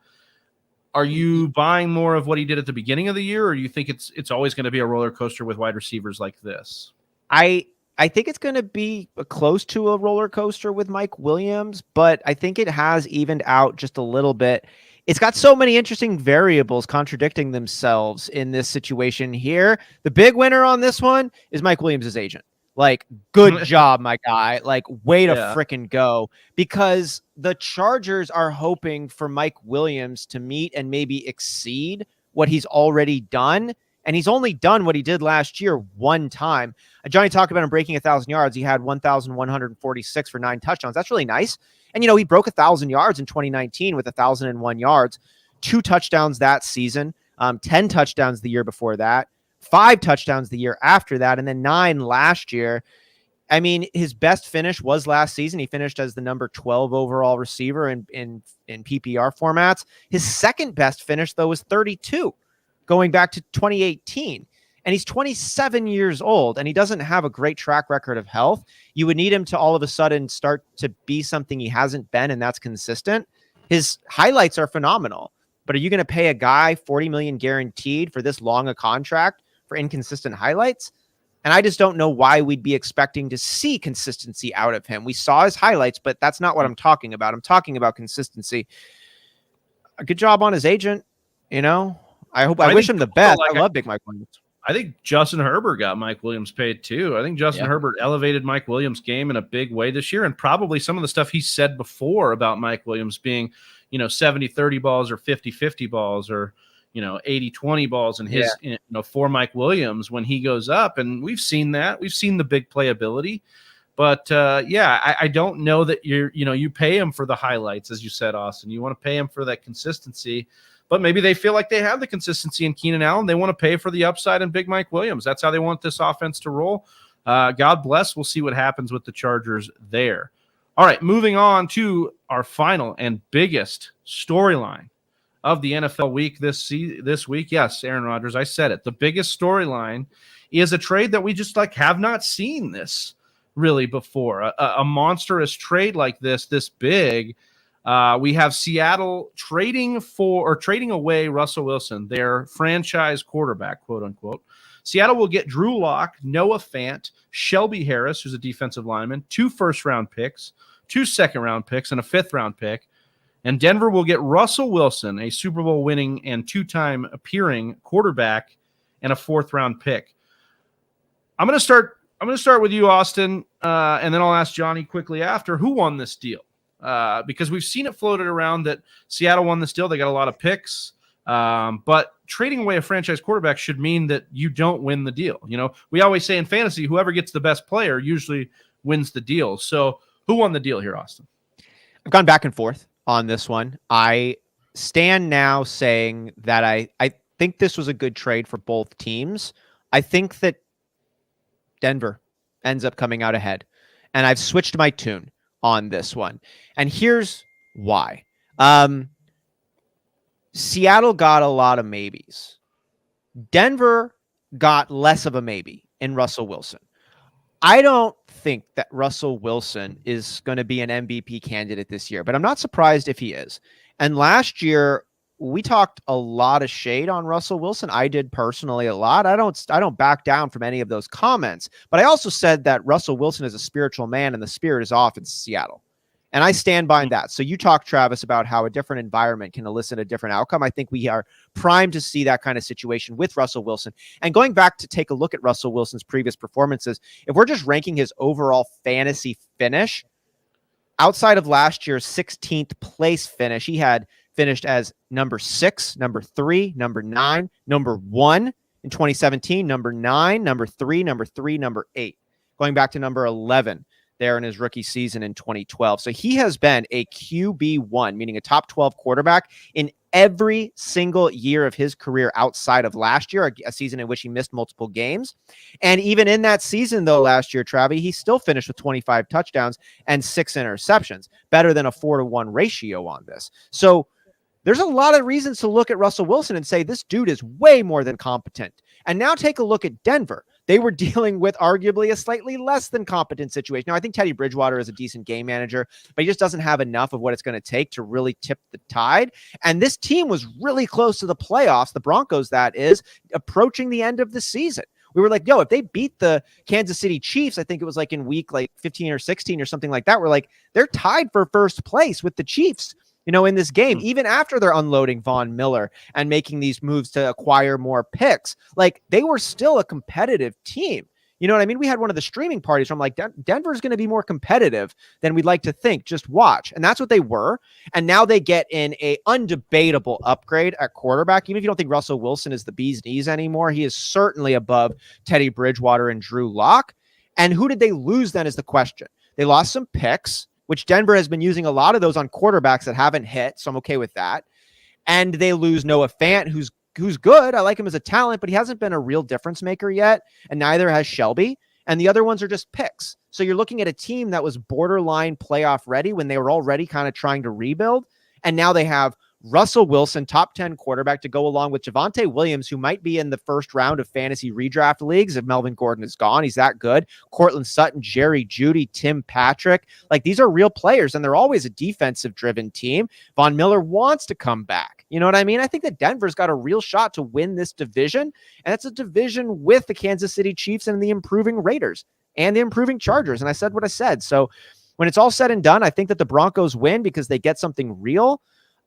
Are you buying more of what he did at the beginning of the year, or do you think it's always going to be a roller coaster with wide receivers like this? I think it's going to be close to a roller coaster with Mike Williams, but I think it has evened out just a little bit. It's got so many interesting variables contradicting themselves in this situation here. The big winner on this one is Mike Williams' agent. Like, good job, my guy. Like, way to frickin' go. Because the Chargers are hoping for Mike Williams to meet and maybe exceed what he's already done. And he's only done what he did last year one time. Johnny talked about him breaking 1,000 yards. He had 1,146 for 9 touchdowns. That's really nice. And, he broke 1,000 yards in 2019 with 1,001 yards, 2 touchdowns that season, 10 touchdowns the year before that, 5 touchdowns the year after that, and then 9 last year. I mean, his best finish was last season. He finished as the number 12 overall receiver in PPR formats. His second best finish, though, was 32, going back to 2018. And he's 27 years old, and he doesn't have a great track record of health. You would need him to all of a sudden start to be something he hasn't been, and that's consistent. His highlights are phenomenal. But are you going to pay a guy $40 million guaranteed for this long a contract for inconsistent highlights? And I just don't know why we'd be expecting to see consistency out of him. We saw his highlights, but that's not what I'm talking about. I'm talking about consistency. A good job on his agent. I wish him the best. I love Big Mike Williams. I think Justin Herbert got Mike Williams paid too. I think Justin Herbert elevated Mike Williams' game in a big way this year. And probably some of the stuff he said before about Mike Williams being, 70-30 balls or 50-50 balls or, 80-20 balls in his, for Mike Williams when he goes up. And we've seen that. We've seen the big playability. But, I don't know that you pay him for the highlights, as you said, Austin. You want to pay him for that consistency. But maybe they feel like they have the consistency in Keenan Allen. They want to pay for the upside in Big Mike Williams. That's how they want this offense to roll. God bless. We'll see what happens with the Chargers there. All right, moving on to our final and biggest storyline of the NFL week this week. Yes, Aaron Rodgers, I said it. The biggest storyline is a trade that we just have not seen this really before. A monstrous trade like this big. We have Seattle trading away Russell Wilson, their franchise quarterback, quote unquote. Seattle will get Drew Lock, Noah Fant, Shelby Harris, who's a defensive lineman, 2 first-round picks, 2 second-round picks, and a 5th-round pick. And Denver will get Russell Wilson, a Super Bowl winning and 2-time appearing quarterback, and a 4th-round pick. I'm going to start with you, Austin, and then I'll ask Johnny quickly after who won this deal. Because we've seen it floated around that Seattle won this deal. They got a lot of picks, but trading away a franchise quarterback should mean that you don't win the deal. We always say in fantasy, whoever gets the best player usually wins the deal. So who won the deal here, Austin? I've gone back and forth on this one. I stand now saying that I think this was a good trade for both teams. I think that Denver ends up coming out ahead, and I've switched my tune on this one. And here's why. Seattle got a lot of maybes. Denver got less of a maybe in Russell Wilson. I don't think that Russell Wilson is going to be an MVP candidate this year, but I'm not surprised if he is. And last year, we talked a lot of shade on Russell Wilson. I did personally a lot. I don't back down from any of those comments, but I also said that Russell Wilson is a spiritual man and the spirit is off in Seattle. And I stand by that. So you talk, Travis, about how a different environment can elicit a different outcome. I think we are primed to see that kind of situation with Russell Wilson. And going back to take a look at Russell Wilson's previous performances, if we're just ranking his overall fantasy finish, outside of last year's 16th place finish, he had finished as number 6, number 3, number 9, number 1 in 2017, number 9, number 3, number 3, number 8, going back to number 11 there in his rookie season in 2012. So he has been a QB1, meaning a top 12 quarterback in every single year of his career outside of last year, a season in which he missed multiple games. And even in that season, though, last year, Travi, he still finished with 25 touchdowns and 6 interceptions, better than a 4-to-1 ratio on this. So there's a lot of reasons to look at Russell Wilson and say this dude is way more than competent. And now take a look at Denver. They were dealing with arguably a slightly less than competent situation. Now, I think Teddy Bridgewater is a decent game manager, but he just doesn't have enough of what it's going to take to really tip the tide. And this team was really close to the playoffs, the Broncos, that is, approaching the end of the season. We were like, yo, if they beat the Kansas City Chiefs, I think it was like in week 15 or 16 or something like that, we're like, they're tied for first place with the Chiefs, in this game, even after they're unloading Von Miller and making these moves to acquire more picks. Like, they were still a competitive team. You know what I mean? We had one of the streaming parties from like, Denver's going to be more competitive than we'd like to think. Just watch. And that's what they were. And now they get in a undebatable upgrade at quarterback. Even if you don't think Russell Wilson is the bee's knees anymore, he is certainly above Teddy Bridgewater and Drew Lock. And who did they lose then is the question. They lost some picks, which Denver has been using a lot of those on quarterbacks that haven't hit. So I'm okay with that. And they lose Noah Fant, who's good. I like him as a talent, but he hasn't been a real difference maker yet. And neither has Shelby. And the other ones are just picks. So you're looking at a team that was borderline playoff ready when they were already kind of trying to rebuild. And now they have Russell Wilson, top 10 quarterback, to go along with Javonte Williams, who might be in the first round of fantasy redraft leagues if Melvin Gordon is gone. He's that good. Cortland Sutton, Jerry Jeudy, Tim Patrick. Like, these are real players, and they're always a defensive-driven team. Von Miller wants to come back. You know what I mean? I think that Denver's got a real shot to win this division, and it's a division with the Kansas City Chiefs and the improving Raiders and the improving Chargers. And I said what I said. So when it's all said and done, I think that the Broncos win because they get something real.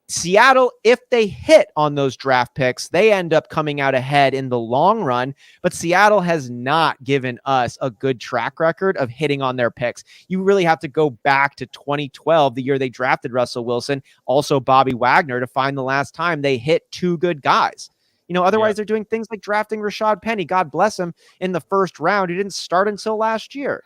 Seattle, if they hit on those draft picks, they end up coming out ahead in the long run. But Seattle has not given us a good track record of hitting on their picks. You really have to go back to 2012, the year they drafted Russell Wilson, also Bobby Wagner, to find the last time they hit two good guys. You know, otherwise they're doing things like drafting Rashad Penny, God bless him, in the first round. He didn't start until last year.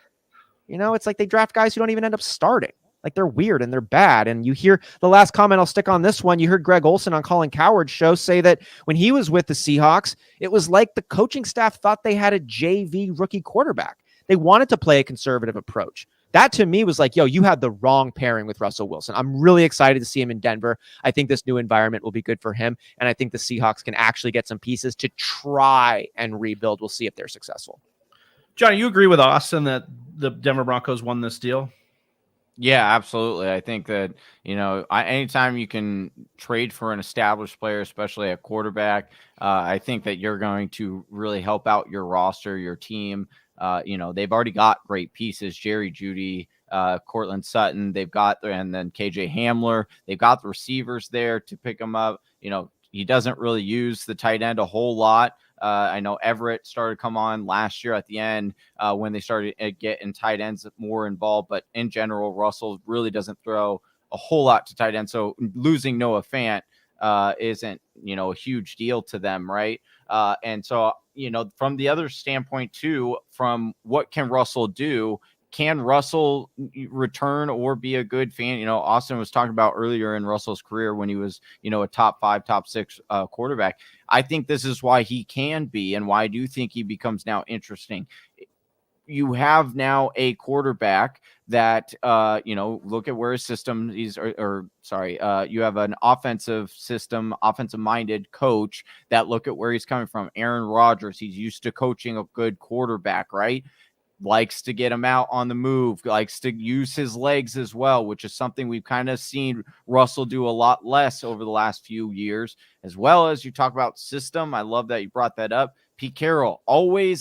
You know, it's like they draft guys who don't even end up starting. Like, they're weird and they're bad. And you hear the last comment, I'll stick on this one. You heard Greg Olson on Colin Coward's show say that when he was with the Seahawks, it was like the coaching staff thought they had a JV rookie quarterback. They wanted to play a conservative approach. That to me was like, yo, you had the wrong pairing with Russell Wilson. I'm really excited to see him in Denver. I think this new environment will be good for him. And I think the Seahawks can actually get some pieces to try and rebuild. We'll see if they're successful. Johnny, you agree with Austin that the Denver Broncos won this deal? Yeah, absolutely. I think that, you know, anytime you can trade for an established player, especially a quarterback, I think that you're going to really help out your roster, your team. You know, they've already got great pieces, Jerry Jeudy, Cortland Sutton, they've got, and then KJ Hamler, they've got the receivers there to pick them up. You know, he doesn't really use the tight end a whole lot. I know Everett started to come on last year at the end when they started getting tight ends more involved. But in general, Russell really doesn't throw a whole lot to tight end. So losing Noah Fant isn't, you know, a huge deal to them, right? And so, you know, from the other standpoint too, from what can Russell do? Can Russell return or be a good fan? You know, Austin was talking about earlier in Russell's career when he was, you know, a top 5, top 6 quarterback. I think this is why he can be, and why I do think he becomes now interesting. You have now a quarterback that, you know, look at where his system is, you have an offensive minded coach that look at where he's coming from. Aaron Rodgers, he's used to coaching a good quarterback, right? Likes to get him out on the move, likes to use his legs as well, which is something we've kind of seen Russell do a lot less over the last few years. As well as you talk about system, I love that you brought that up. Pete Carroll, always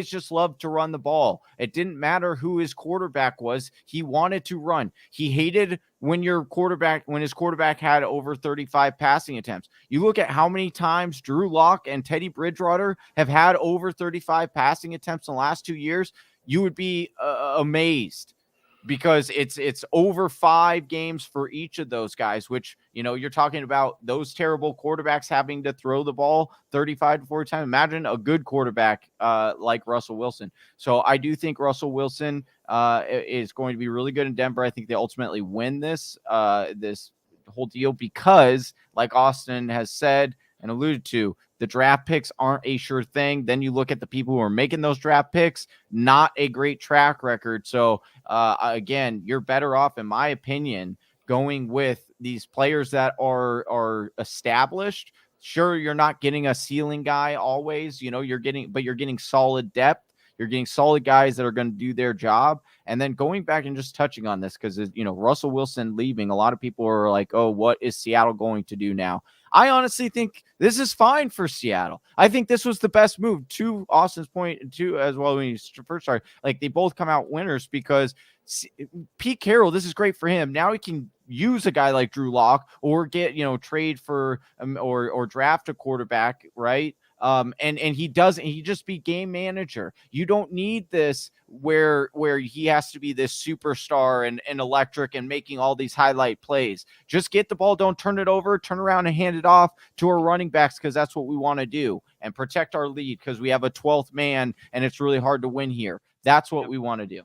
just loved to run the ball. It didn't matter who his quarterback was. He wanted to run. He hated when his quarterback had over 35 passing attempts. You look at how many times Drew Lock and Teddy Bridgewater have had over 35 passing attempts in the last 2 years. You would be amazed, because it's over 5 games for each of those guys, which, you know, you're talking about those terrible quarterbacks having to throw the ball 35 to 40 times. Imagine a good quarterback like Russell Wilson. So I do think Russell Wilson is going to be really good in Denver. I think they ultimately win this whole deal because, like Austin has said and alluded to, the draft picks aren't a sure thing. Then you look at the people who are making those draft picks, not a great track record. So again, you're better off, in my opinion, going with these players that are established. Sure, you're not getting a ceiling guy always, you know, you're getting solid depth. You're getting solid guys that are going to do their job. And then going back and just touching on this, because, you know, Russell Wilson leaving, a lot of people are like, oh, what is Seattle going to do now? I honestly think this is fine for Seattle. I think this was the best move, to Austin's point, too, as well. When you first started, like, they both come out winners, because Pete Carroll, this is great for him. Now he can use a guy like Drew Lock, or get, you know, trade for or draft a quarterback, right? And he doesn't, he just be game manager. You don't need this where he has to be this superstar and electric and making all these highlight plays. Just get the ball, don't turn it over, turn around and hand it off to our running backs, because that's what we want to do, and protect our lead, because we have a 12th man and it's really hard to win here. That's what we want to do.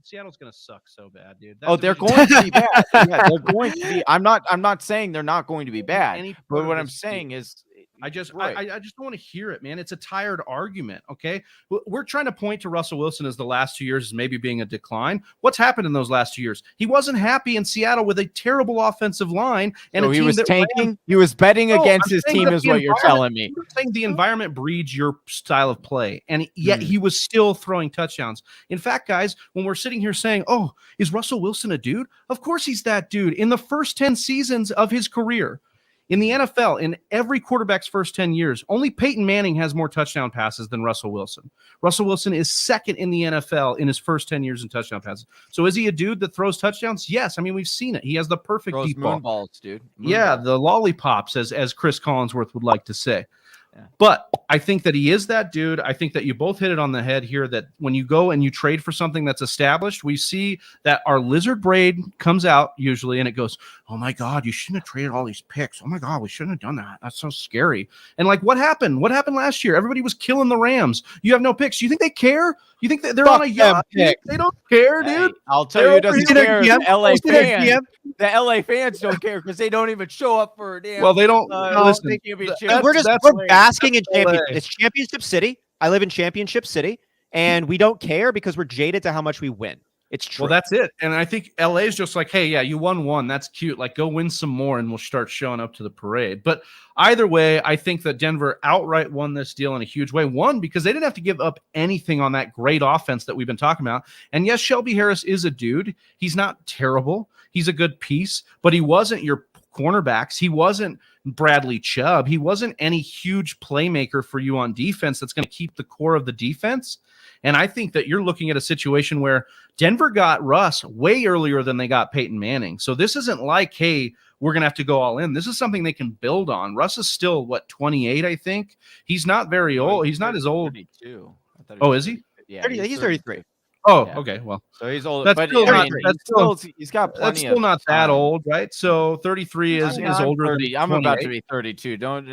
Seattle's gonna suck so bad, dude. They're going to be bad. Yeah, they're going to be. I'm not saying they're not going to be bad. But what I'm saying is, I just Right. I just don't want to hear it, man. It's a tired argument. Okay, we're trying to point to Russell Wilson as the last 2 years as maybe being a decline. What's happened in those last 2 years? He wasn't happy in Seattle with a terrible offensive line and So a he team was that tanking. He was betting No, against I'm his saying team, that is the what you're telling me. I'm saying the environment breeds your style of play, and yet he was still throwing touchdowns. In fact, guys, when we're sitting here saying, "Oh, is Russell Wilson a dude?" Of course he's that dude. In the first 10 seasons of his career, in the NFL, in every quarterback's first 10 years, only Peyton Manning has more touchdown passes than Russell Wilson. Russell Wilson is second in the NFL in his first 10 years in touchdown passes. So is he a dude that throws touchdowns? Yes. I mean, we've seen it. He has the perfect Throws deep ball. moon balls, dude. Yeah, Moonballs. the lollipops, as Chris Collinsworth would like to say. Yeah. But I think that he is that dude. I think that you both hit it on the head here, that when you go and you trade for something that's established, we see that our lizard brain comes out usually and it goes, "Oh my God, you shouldn't have traded all these picks. Oh my God, we shouldn't have done that. That's so scary." And like, what happened? What happened last year? Everybody was killing the Rams. You have no picks. You think they care? You think that they're Fuck on a yacht? them They don't care, Hey, dude. I'll tell They're you, it over doesn't here. care. GM. The LA See their fans, GM? the LA fans don't care because they don't even show up for a damn. Well, they don't listen. championship. We're basking in LA. It's championship city. I live in championship city, and we don't care because we're jaded to how much we win. It's true. Well, that's it. And I think LA is just like, hey, yeah, you won one. That's cute. Like, go win some more and we'll start showing up to the parade. But either way, I think that Denver outright won this deal in a huge way. One, because they didn't have to give up anything on that great offense that we've been talking about. And yes, Shelby Harris is a dude. He's not terrible. He's a good piece, but he wasn't your cornerbacks. He wasn't Bradley Chubb. He wasn't any huge playmaker for you on defense that's going to keep the core of the defense. And I think that you're looking at a situation where Denver got Russ way earlier than they got Peyton Manning. So this isn't like, hey, we're going to have to go all in. This is something they can build on. Russ is still, 28, I think? He's not very old. He's not as old. 32. Oh, is he? Yeah, 30, he's 33. Oh, Yeah. okay. Well, So he's old. That's But still I not- mean, that's he's got plenty. that's still of not that time. old, right? So 33 is I'm older 30. than I'm about to 28. be 32. Don't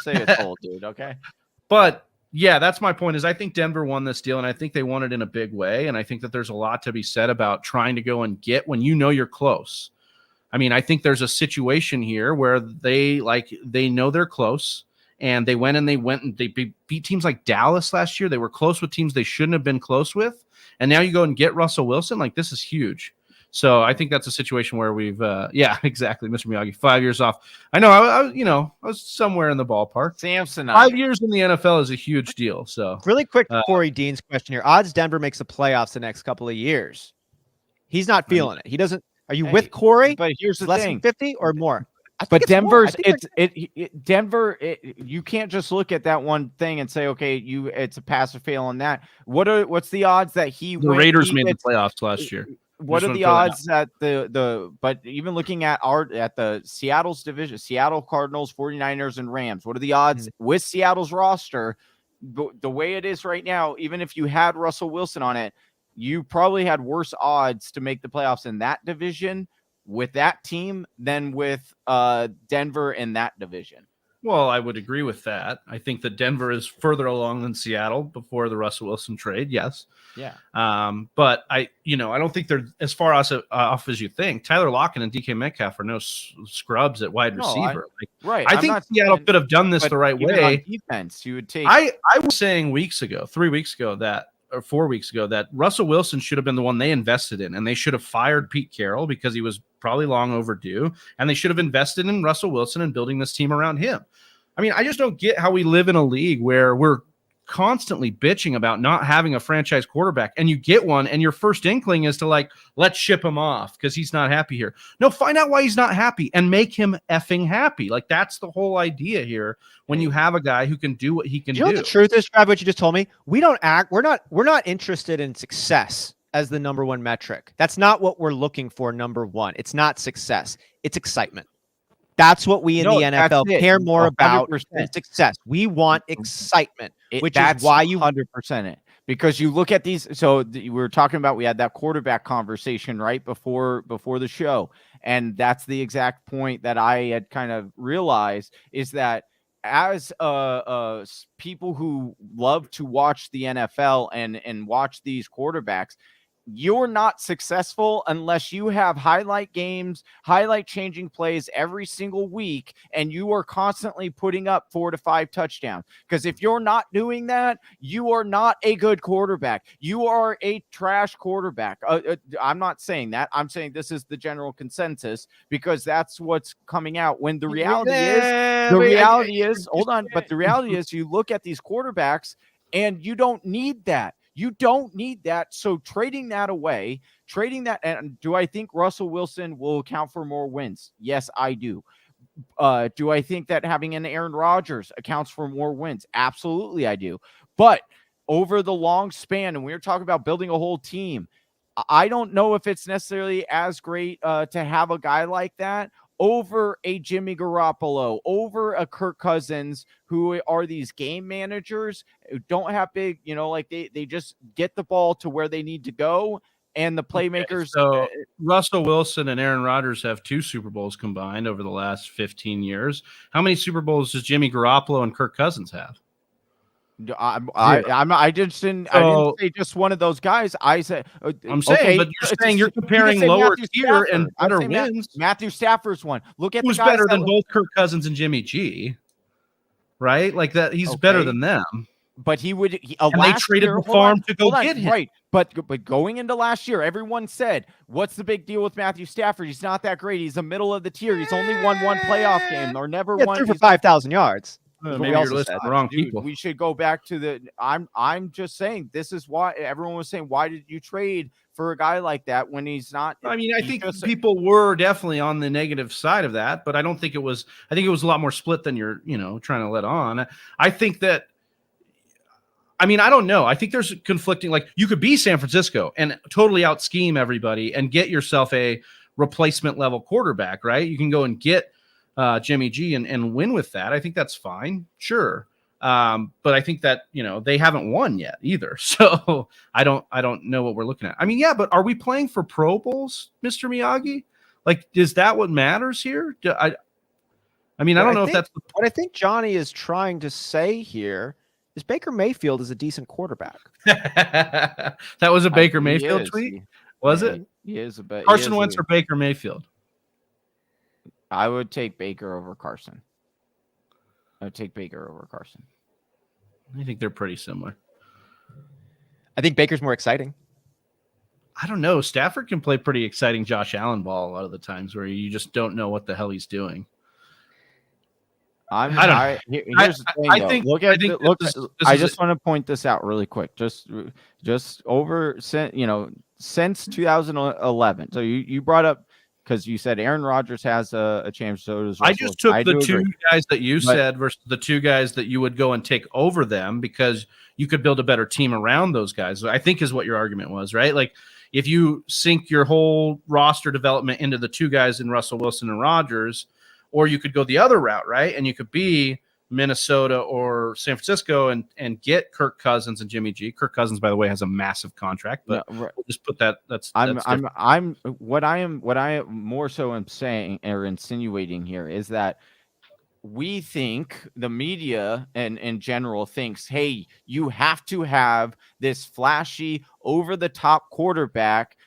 say it's old, dude. Okay. But yeah, that's my point. Is I think Denver won this deal, and I think they won it in a big way. And I think that there's a lot to be said about trying to go and get when you know you're close. I mean, I think there's a situation here where they know they're close, and they went and they beat teams like Dallas last year. They were close with teams they shouldn't have been close with, and now you go and get Russell Wilson. Like, this is huge. So I think that's a situation where we've, exactly, Mr. Miyagi, 5 years off. I know, I was somewhere in the ballpark. Samsonite. 5 years in the NFL is a huge deal. So Really quick, Corey Dean's question here. Odds Denver makes the playoffs the next couple of years. He's not feeling it. He doesn't. Are you with Corey? But here's the Less thing. than 50 or more? I think But it's more. Denver's I think Denver. You can't just look at that one thing and say, okay, it's a pass or fail on that. What's the odds that the Raiders made the playoffs last year. What are the odds that but even looking at the Seattle's division, Seattle Cardinals, 49ers, and Rams, what are the odds with Seattle's roster? The way it is right now, even if you had Russell Wilson on it, you probably had worse odds to make the playoffs in that division with that team than with Denver in that division. Well, I would agree with that. I think that Denver is further along than Seattle before the Russell Wilson trade. Yes. Yeah. But I don't think they're as far off as you think. Tyler Lockett and DK Metcalf are no scrubs at wide receiver. Right. I think Seattle could have done this the right way. On defense, you would take. I was saying 3 weeks ago or 4 weeks ago that Russell Wilson should have been the one they invested in, and they should have fired Pete Carroll because he was probably long overdue, and they should have invested in Russell Wilson and building this team around him. I mean, I just don't get how we live in a league where we're constantly bitching about not having a franchise quarterback, and you get one, and your first inkling is to let's ship him off because he's not happy here. No, find out why he's not happy and make him effing happy. Like, that's the whole idea here. When you have a guy who can do what he can do. You know what the truth is, Trav, what you just told me? We're not interested in success as the number one metric. That's not what we're looking for. Number one, it's not success. It's excitement. That's what we in the NFL care more about than success. We want excitement, which is why you 100% it. Because you look at these. So we were talking about, we had that quarterback conversation right before the show. And that's the exact point that I had kind of realized, is that as people who love to watch the NFL and watch these quarterbacks, you're not successful unless you have highlight games, highlight changing plays every single week, and you are constantly putting up 4 to 5 touchdowns. Because if you're not doing that, you are not a good quarterback. You are a trash quarterback. I'm not saying that. I'm saying this is the general consensus, because that's what's coming out. When the reality is, hold on, but the reality is, you look at these quarterbacks and you don't need that. You don't need that. So trading that away, and do I think Russell Wilson will account for more wins? Yes, I do. Do I think that having an Aaron Rodgers accounts for more wins? Absolutely, I do. But over the long span, and we were talking about building a whole team, I don't know if it's necessarily as great to have a guy like that over a Jimmy Garoppolo, over a Kirk Cousins, who are these game managers who don't have big, like they just get the ball to where they need to go. And the playmakers. Okay, so Russell Wilson and Aaron Rodgers have 2 Super Bowls combined over the last 15 years. How many Super Bowls does Jimmy Garoppolo and Kirk Cousins have? I didn't say just one of those guys. I said I'm saying, okay, but you're saying you're comparing lower tier and better wins. Matthew Stafford's one. Look at who's the guys better than both Kirk Cousins and Jimmy G, right? Like that, he's better than them. But he would. And they traded the farm to go get him. Right. But going into last year, everyone said, "What's the big deal with Matthew Stafford? He's not that great. He's a middle of the tier. He's only won 1 playoff game or never won." Threw for 5,000 yards. Maybe you're listening to the wrong people. We should go back to the. I'm just saying, this is why everyone was saying, why did you trade for a guy like that when he's not? I mean, I think people were definitely on the negative side of that, but I don't think it was. I think it was a lot more split than you're, trying to let on. I think that. I mean, I don't know. I think there's conflicting. Like, you could be San Francisco and totally out scheme everybody and get yourself a replacement level quarterback, right? You can go and get Jimmy G and win with that. I think that's fine. Sure. But I think that, they haven't won yet either. So I don't know what we're looking at. I mean, yeah, but are we playing for Pro Bowls, Mr. Miyagi? Like, is that what matters here? I don't know if that's what I think Johnny is trying to say here. Is Baker Mayfield is a decent quarterback. That was a Baker Mayfield tweet? Was it? He is a bit. Carson Wentz or Baker Mayfield? I would take Baker over Carson. I think they're pretty similar. I think Baker's more exciting. I don't know. Stafford can play pretty exciting Josh Allen ball a lot of the times where you just don't know what the hell he's doing. Here's the thing. I just want to point this out really quick. Just over, since 2011. So you brought up, because you said Aaron Rodgers has a chance. So does Russell. I just took the 2 guys that you said versus the 2 guys that you would go and take over them, because you could build a better team around those guys. I think is what your argument was, right? Like, if you sink your whole roster development into the 2 guys in Russell Wilson and Rodgers. Or you could go the other route, right? And you could be Minnesota or San Francisco and get Kirk Cousins and Jimmy G. Kirk Cousins, by the way, has a massive contract, but we'll just put that. What I am more so am saying or insinuating here is that we think the media and in general thinks, hey, you have to have this flashy, over the top quarterback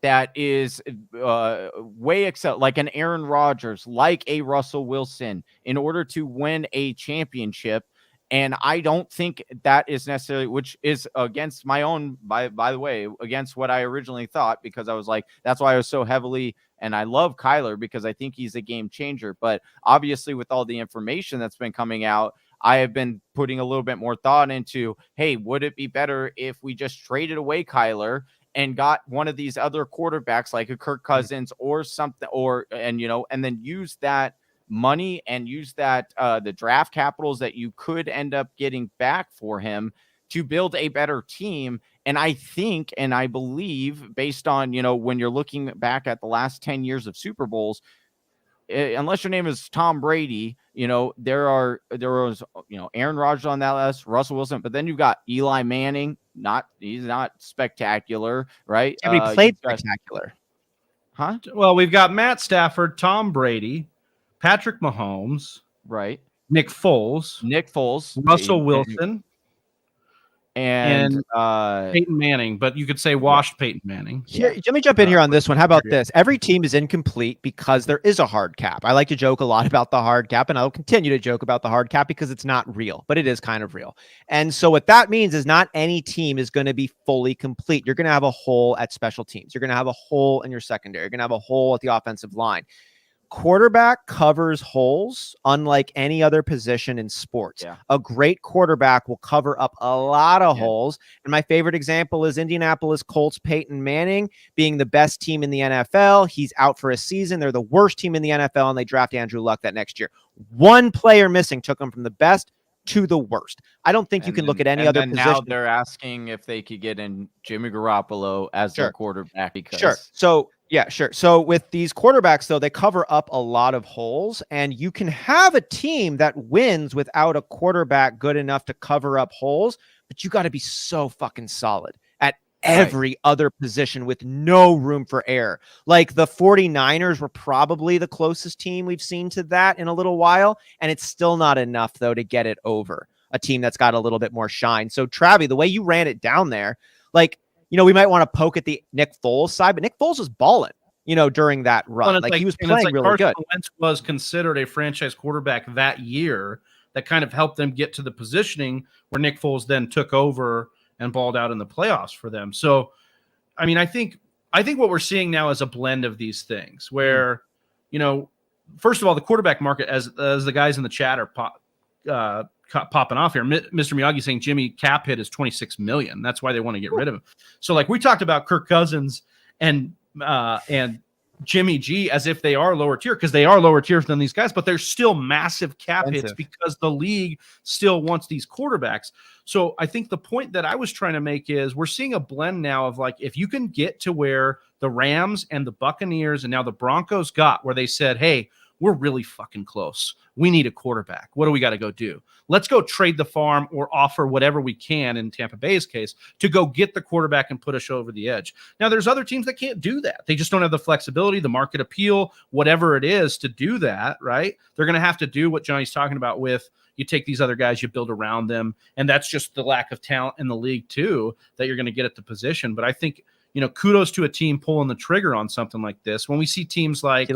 that is way excel, like an Aaron Rodgers, like a Russell Wilson, in order to win a championship. And I don't think that is necessarily, which is against my own, by the way, against what I originally thought, because I was like, that's why I was so heavily, and I love Kyler because I think he's a game changer. But obviously with all the information that's been coming out, I have been putting a little bit more thought into, hey, would it be better if we just traded away Kyler and got one of these other quarterbacks like a Kirk Cousins or something, and then use that money and use that the draft capitals that you could end up getting back for him to build a better team. And I think, and I believe, based on, when you're looking back at the last 10 years of Super Bowls, unless your name is Tom Brady, there was Aaron Rodgers on that list, Russell Wilson, but then you've got Eli Manning. He's not spectacular, right? He played spectacular. Huh? Well, we've got Matt Stafford, Tom Brady, Patrick Mahomes, right? Nick Foles, Russell Wilson, and Peyton Manning, but you could say washed Peyton Manning. Here, let me jump in here on this one. How about this? Every team is incomplete because there is a hard cap. I like to joke a lot about the hard cap, and I'll continue to joke about the hard cap because it's not real, but it is kind of real. And so what that means is not any team is going to be fully complete. You're going to have a hole at special teams. You're going to have a hole in your secondary. You're going to have a hole at the offensive line. Quarterback covers holes unlike any other position in sports. A great quarterback will cover up a lot of holes. And my favorite example is Indianapolis Colts Peyton Manning being the best team in the NFL. He's out for a season. They're the worst team in the NFL, and they draft Andrew Luck that next year. One player missing took him from the best to the worst. I don't think you can look at any other position. Now they're asking if they could get in Jimmy Garoppolo as their quarterback. Because So with these quarterbacks, though, they cover up a lot of holes, and you can have a team that wins without a quarterback good enough to cover up holes, but you got to be so fucking solid at every other position with no room for error. Like the 49ers were probably the closest team we've seen to that in a little while, and it's still not enough, though, to get it over a team that's got a little bit more shine. So, Travi, the way you ran it down there, like, you know, we might want to poke at the Nick Foles side, but Nick Foles was balling, you know, during that run. Like he was playing really Carson good. Wentz was considered a franchise quarterback that year that kind of helped them get to the positioning where Nick Foles then took over and balled out in the playoffs for them. So, I mean, I think what we're seeing now is a blend of these things where, you know, first of all, the quarterback market, as the guys in the chat are popping off here. Mr. Miyagi saying Jimmy cap hit is $26 million. That's why they want to get rid of him. So like we talked about Kirk Cousins and Jimmy G as if they are lower tier, because they are lower tier than these guys, but they're still massive cap hits because the league still wants these quarterbacks. So I think the point that I was trying to make is we're seeing a blend now of like, if you can get to where the Rams and the Buccaneers and now the Broncos got where they said, hey, we're really fucking close. We need a quarterback. What do we got to go do? Let's go trade the farm or offer whatever we can in Tampa Bay's case to go get the quarterback and put us over the edge. Now, there's other teams that can't do that. They just don't have the flexibility, the market appeal, whatever it is to do that, right? They're going to have to do what Johnny's talking about with you take these other guys, you build around them. And that's just the lack of talent in the league too, that you're going to get at the position. But I think, you know, kudos to a team pulling the trigger on something like this. When we see teams like,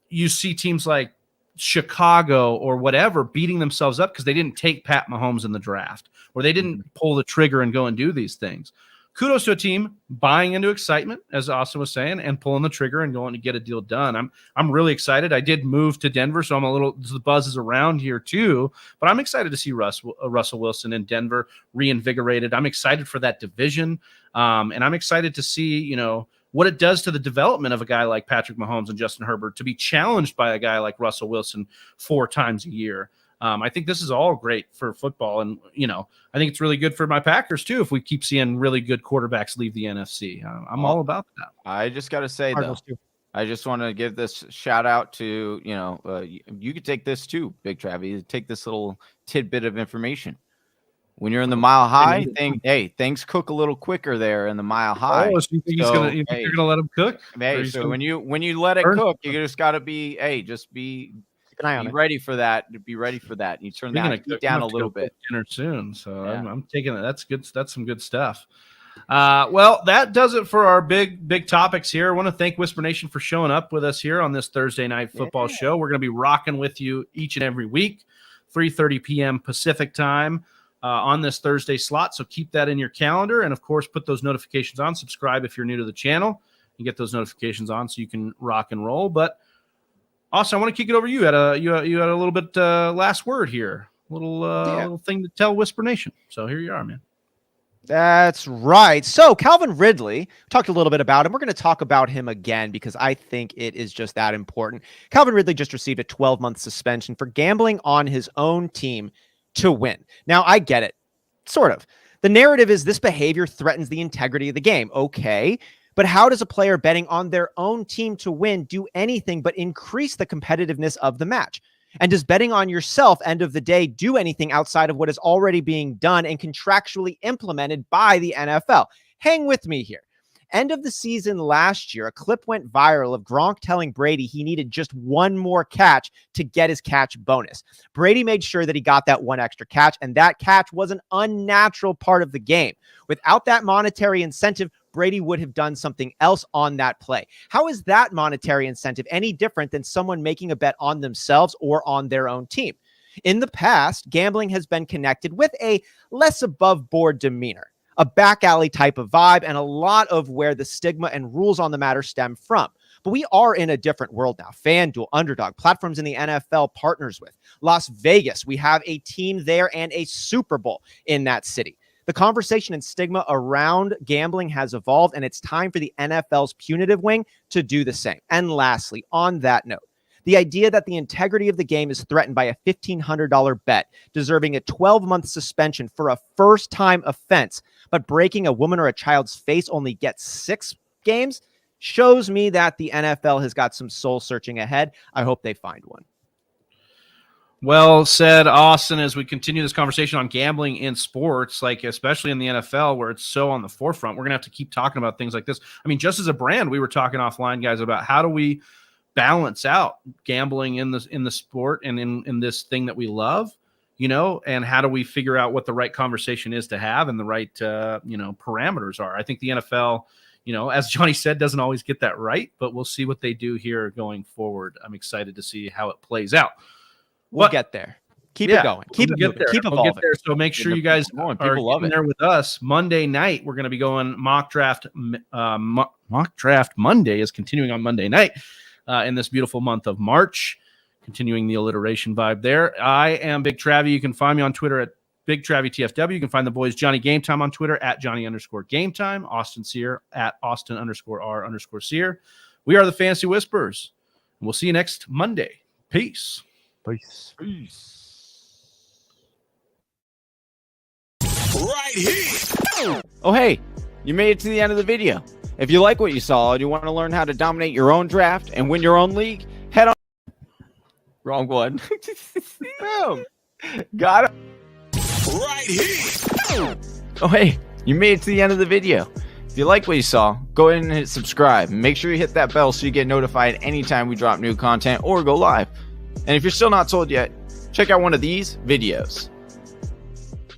you see teams like Chicago or whatever beating themselves up because they didn't take Pat Mahomes in the draft or they didn't pull the trigger and go and do these things. Kudos to a team buying into excitement, as Austin was saying, and pulling the trigger and going to get a deal done. I'm really excited. I did move to Denver, so the buzz is around here too. But I'm excited to see Russell Wilson in Denver reinvigorated. I'm excited for that division, and I'm excited to see, you know, what it does to the development of a guy like Patrick Mahomes and Justin Herbert to be challenged by a guy like Russell Wilson 4 times a year. I think this is all great for football. And, you know, I think it's really good for my Packers too if we keep seeing really good quarterbacks leave the NFC. I'm all about that. I just got to say, though, I just want to give this shout out to, you know, you could take this too, Big Travi. Take this little tidbit of information. When you're in the mile high, things cook a little quicker there in the mile high. Oh, so you think you're gonna let him cook? Hey, so when you let it cook, you just got to be, be ready for that. Be ready for that. You turn that heat down a little bit. Dinner soon, so yeah. I'm taking it. That's good. That's some good stuff. Well, that does it for our big topics here. I want to thank Whisper Nation for showing up with us here on this Thursday night football show. We're going to be rocking with you each and every week, 3:30 p.m. Pacific time. On this Thursday slot. So keep that in your calendar. And of course, put those notifications on. Subscribe if you're new to the channel. You get those notifications on so you can rock and roll. But also, I want to kick it over to you. You had a little bit last word here. Little thing to tell Whisper Nation. So here you are, man. That's right. So Calvin Ridley, talked a little bit about him. We're going to talk about him again because I think it is just that important. Calvin Ridley just received a 12-month suspension for gambling on his own team to win. Now, I get it. Sort of. The narrative is this behavior threatens the integrity of the game. Okay. But how does a player betting on their own team to win do anything but increase the competitiveness of the match? And does betting on yourself, end of the day, do anything outside of what is already being done and contractually implemented by the NFL? Hang with me here. End of the season last year, a clip went viral of Gronk telling Brady he needed just one more catch to get his catch bonus. Brady made sure that he got that one extra catch, and that catch was an unnatural part of the game. Without that monetary incentive, Brady would have done something else on that play. How is that monetary incentive any different than someone making a bet on themselves or on their own team? In the past, gambling has been connected with a less above board demeanor, a back alley type of vibe, and a lot of where the stigma and rules on the matter stem from. But we are in a different world now. FanDuel, Underdog, platforms in the NFL partners with. Las Vegas, we have a team there and a Super Bowl in that city. The conversation and stigma around gambling has evolved, and it's time for the NFL's punitive wing to do the same. And lastly, on that note, the idea that the integrity of the game is threatened by a $1,500 bet, deserving a 12-month suspension for a first-time offense, but breaking a woman or a child's face only gets 6 games, shows me that the NFL has got some soul-searching ahead. I hope they find one. Well said, Austin, as we continue this conversation on gambling in sports, like especially in the NFL where it's so on the forefront, we're going to have to keep talking about things like this. I mean, just as a brand, we were talking offline, guys, about how do we balance out gambling in the sport and in this thing that we love, and how do we figure out what the right conversation is to have and the right, parameters are. I think the NFL, as Johnny said, doesn't always get that right, but we'll see what they do here going forward. I'm excited to see how it plays out. We'll get there. Keep it going. Keep it moving. Keep evolving. Get there. So make sure you guys are in there with us. Monday night, we're going to be going mock draft. Mock draft Monday is continuing on Monday night in this beautiful month of March, continuing the alliteration vibe there. I am Big Travie. You can find me on Twitter at Big Travie TFW. You can find the boys Johnny Gametime on Twitter at Johnny_Gametime. Austin Sear at Austin_R_Sear. We are the Fantasy Whisperers. We'll see you next Monday. Peace. Peace. Right here. Oh, hey, you made it to the end of the video. If you like what you saw and you want to learn how to dominate your own draft and win your own league, head on. Wrong one. Boom. Got it. Right here. Oh, hey, you made it to the end of the video. If you like what you saw, go ahead and hit subscribe. And make sure you hit that bell so you get notified anytime we drop new content or go live. And if you're still not sold yet, check out one of these videos.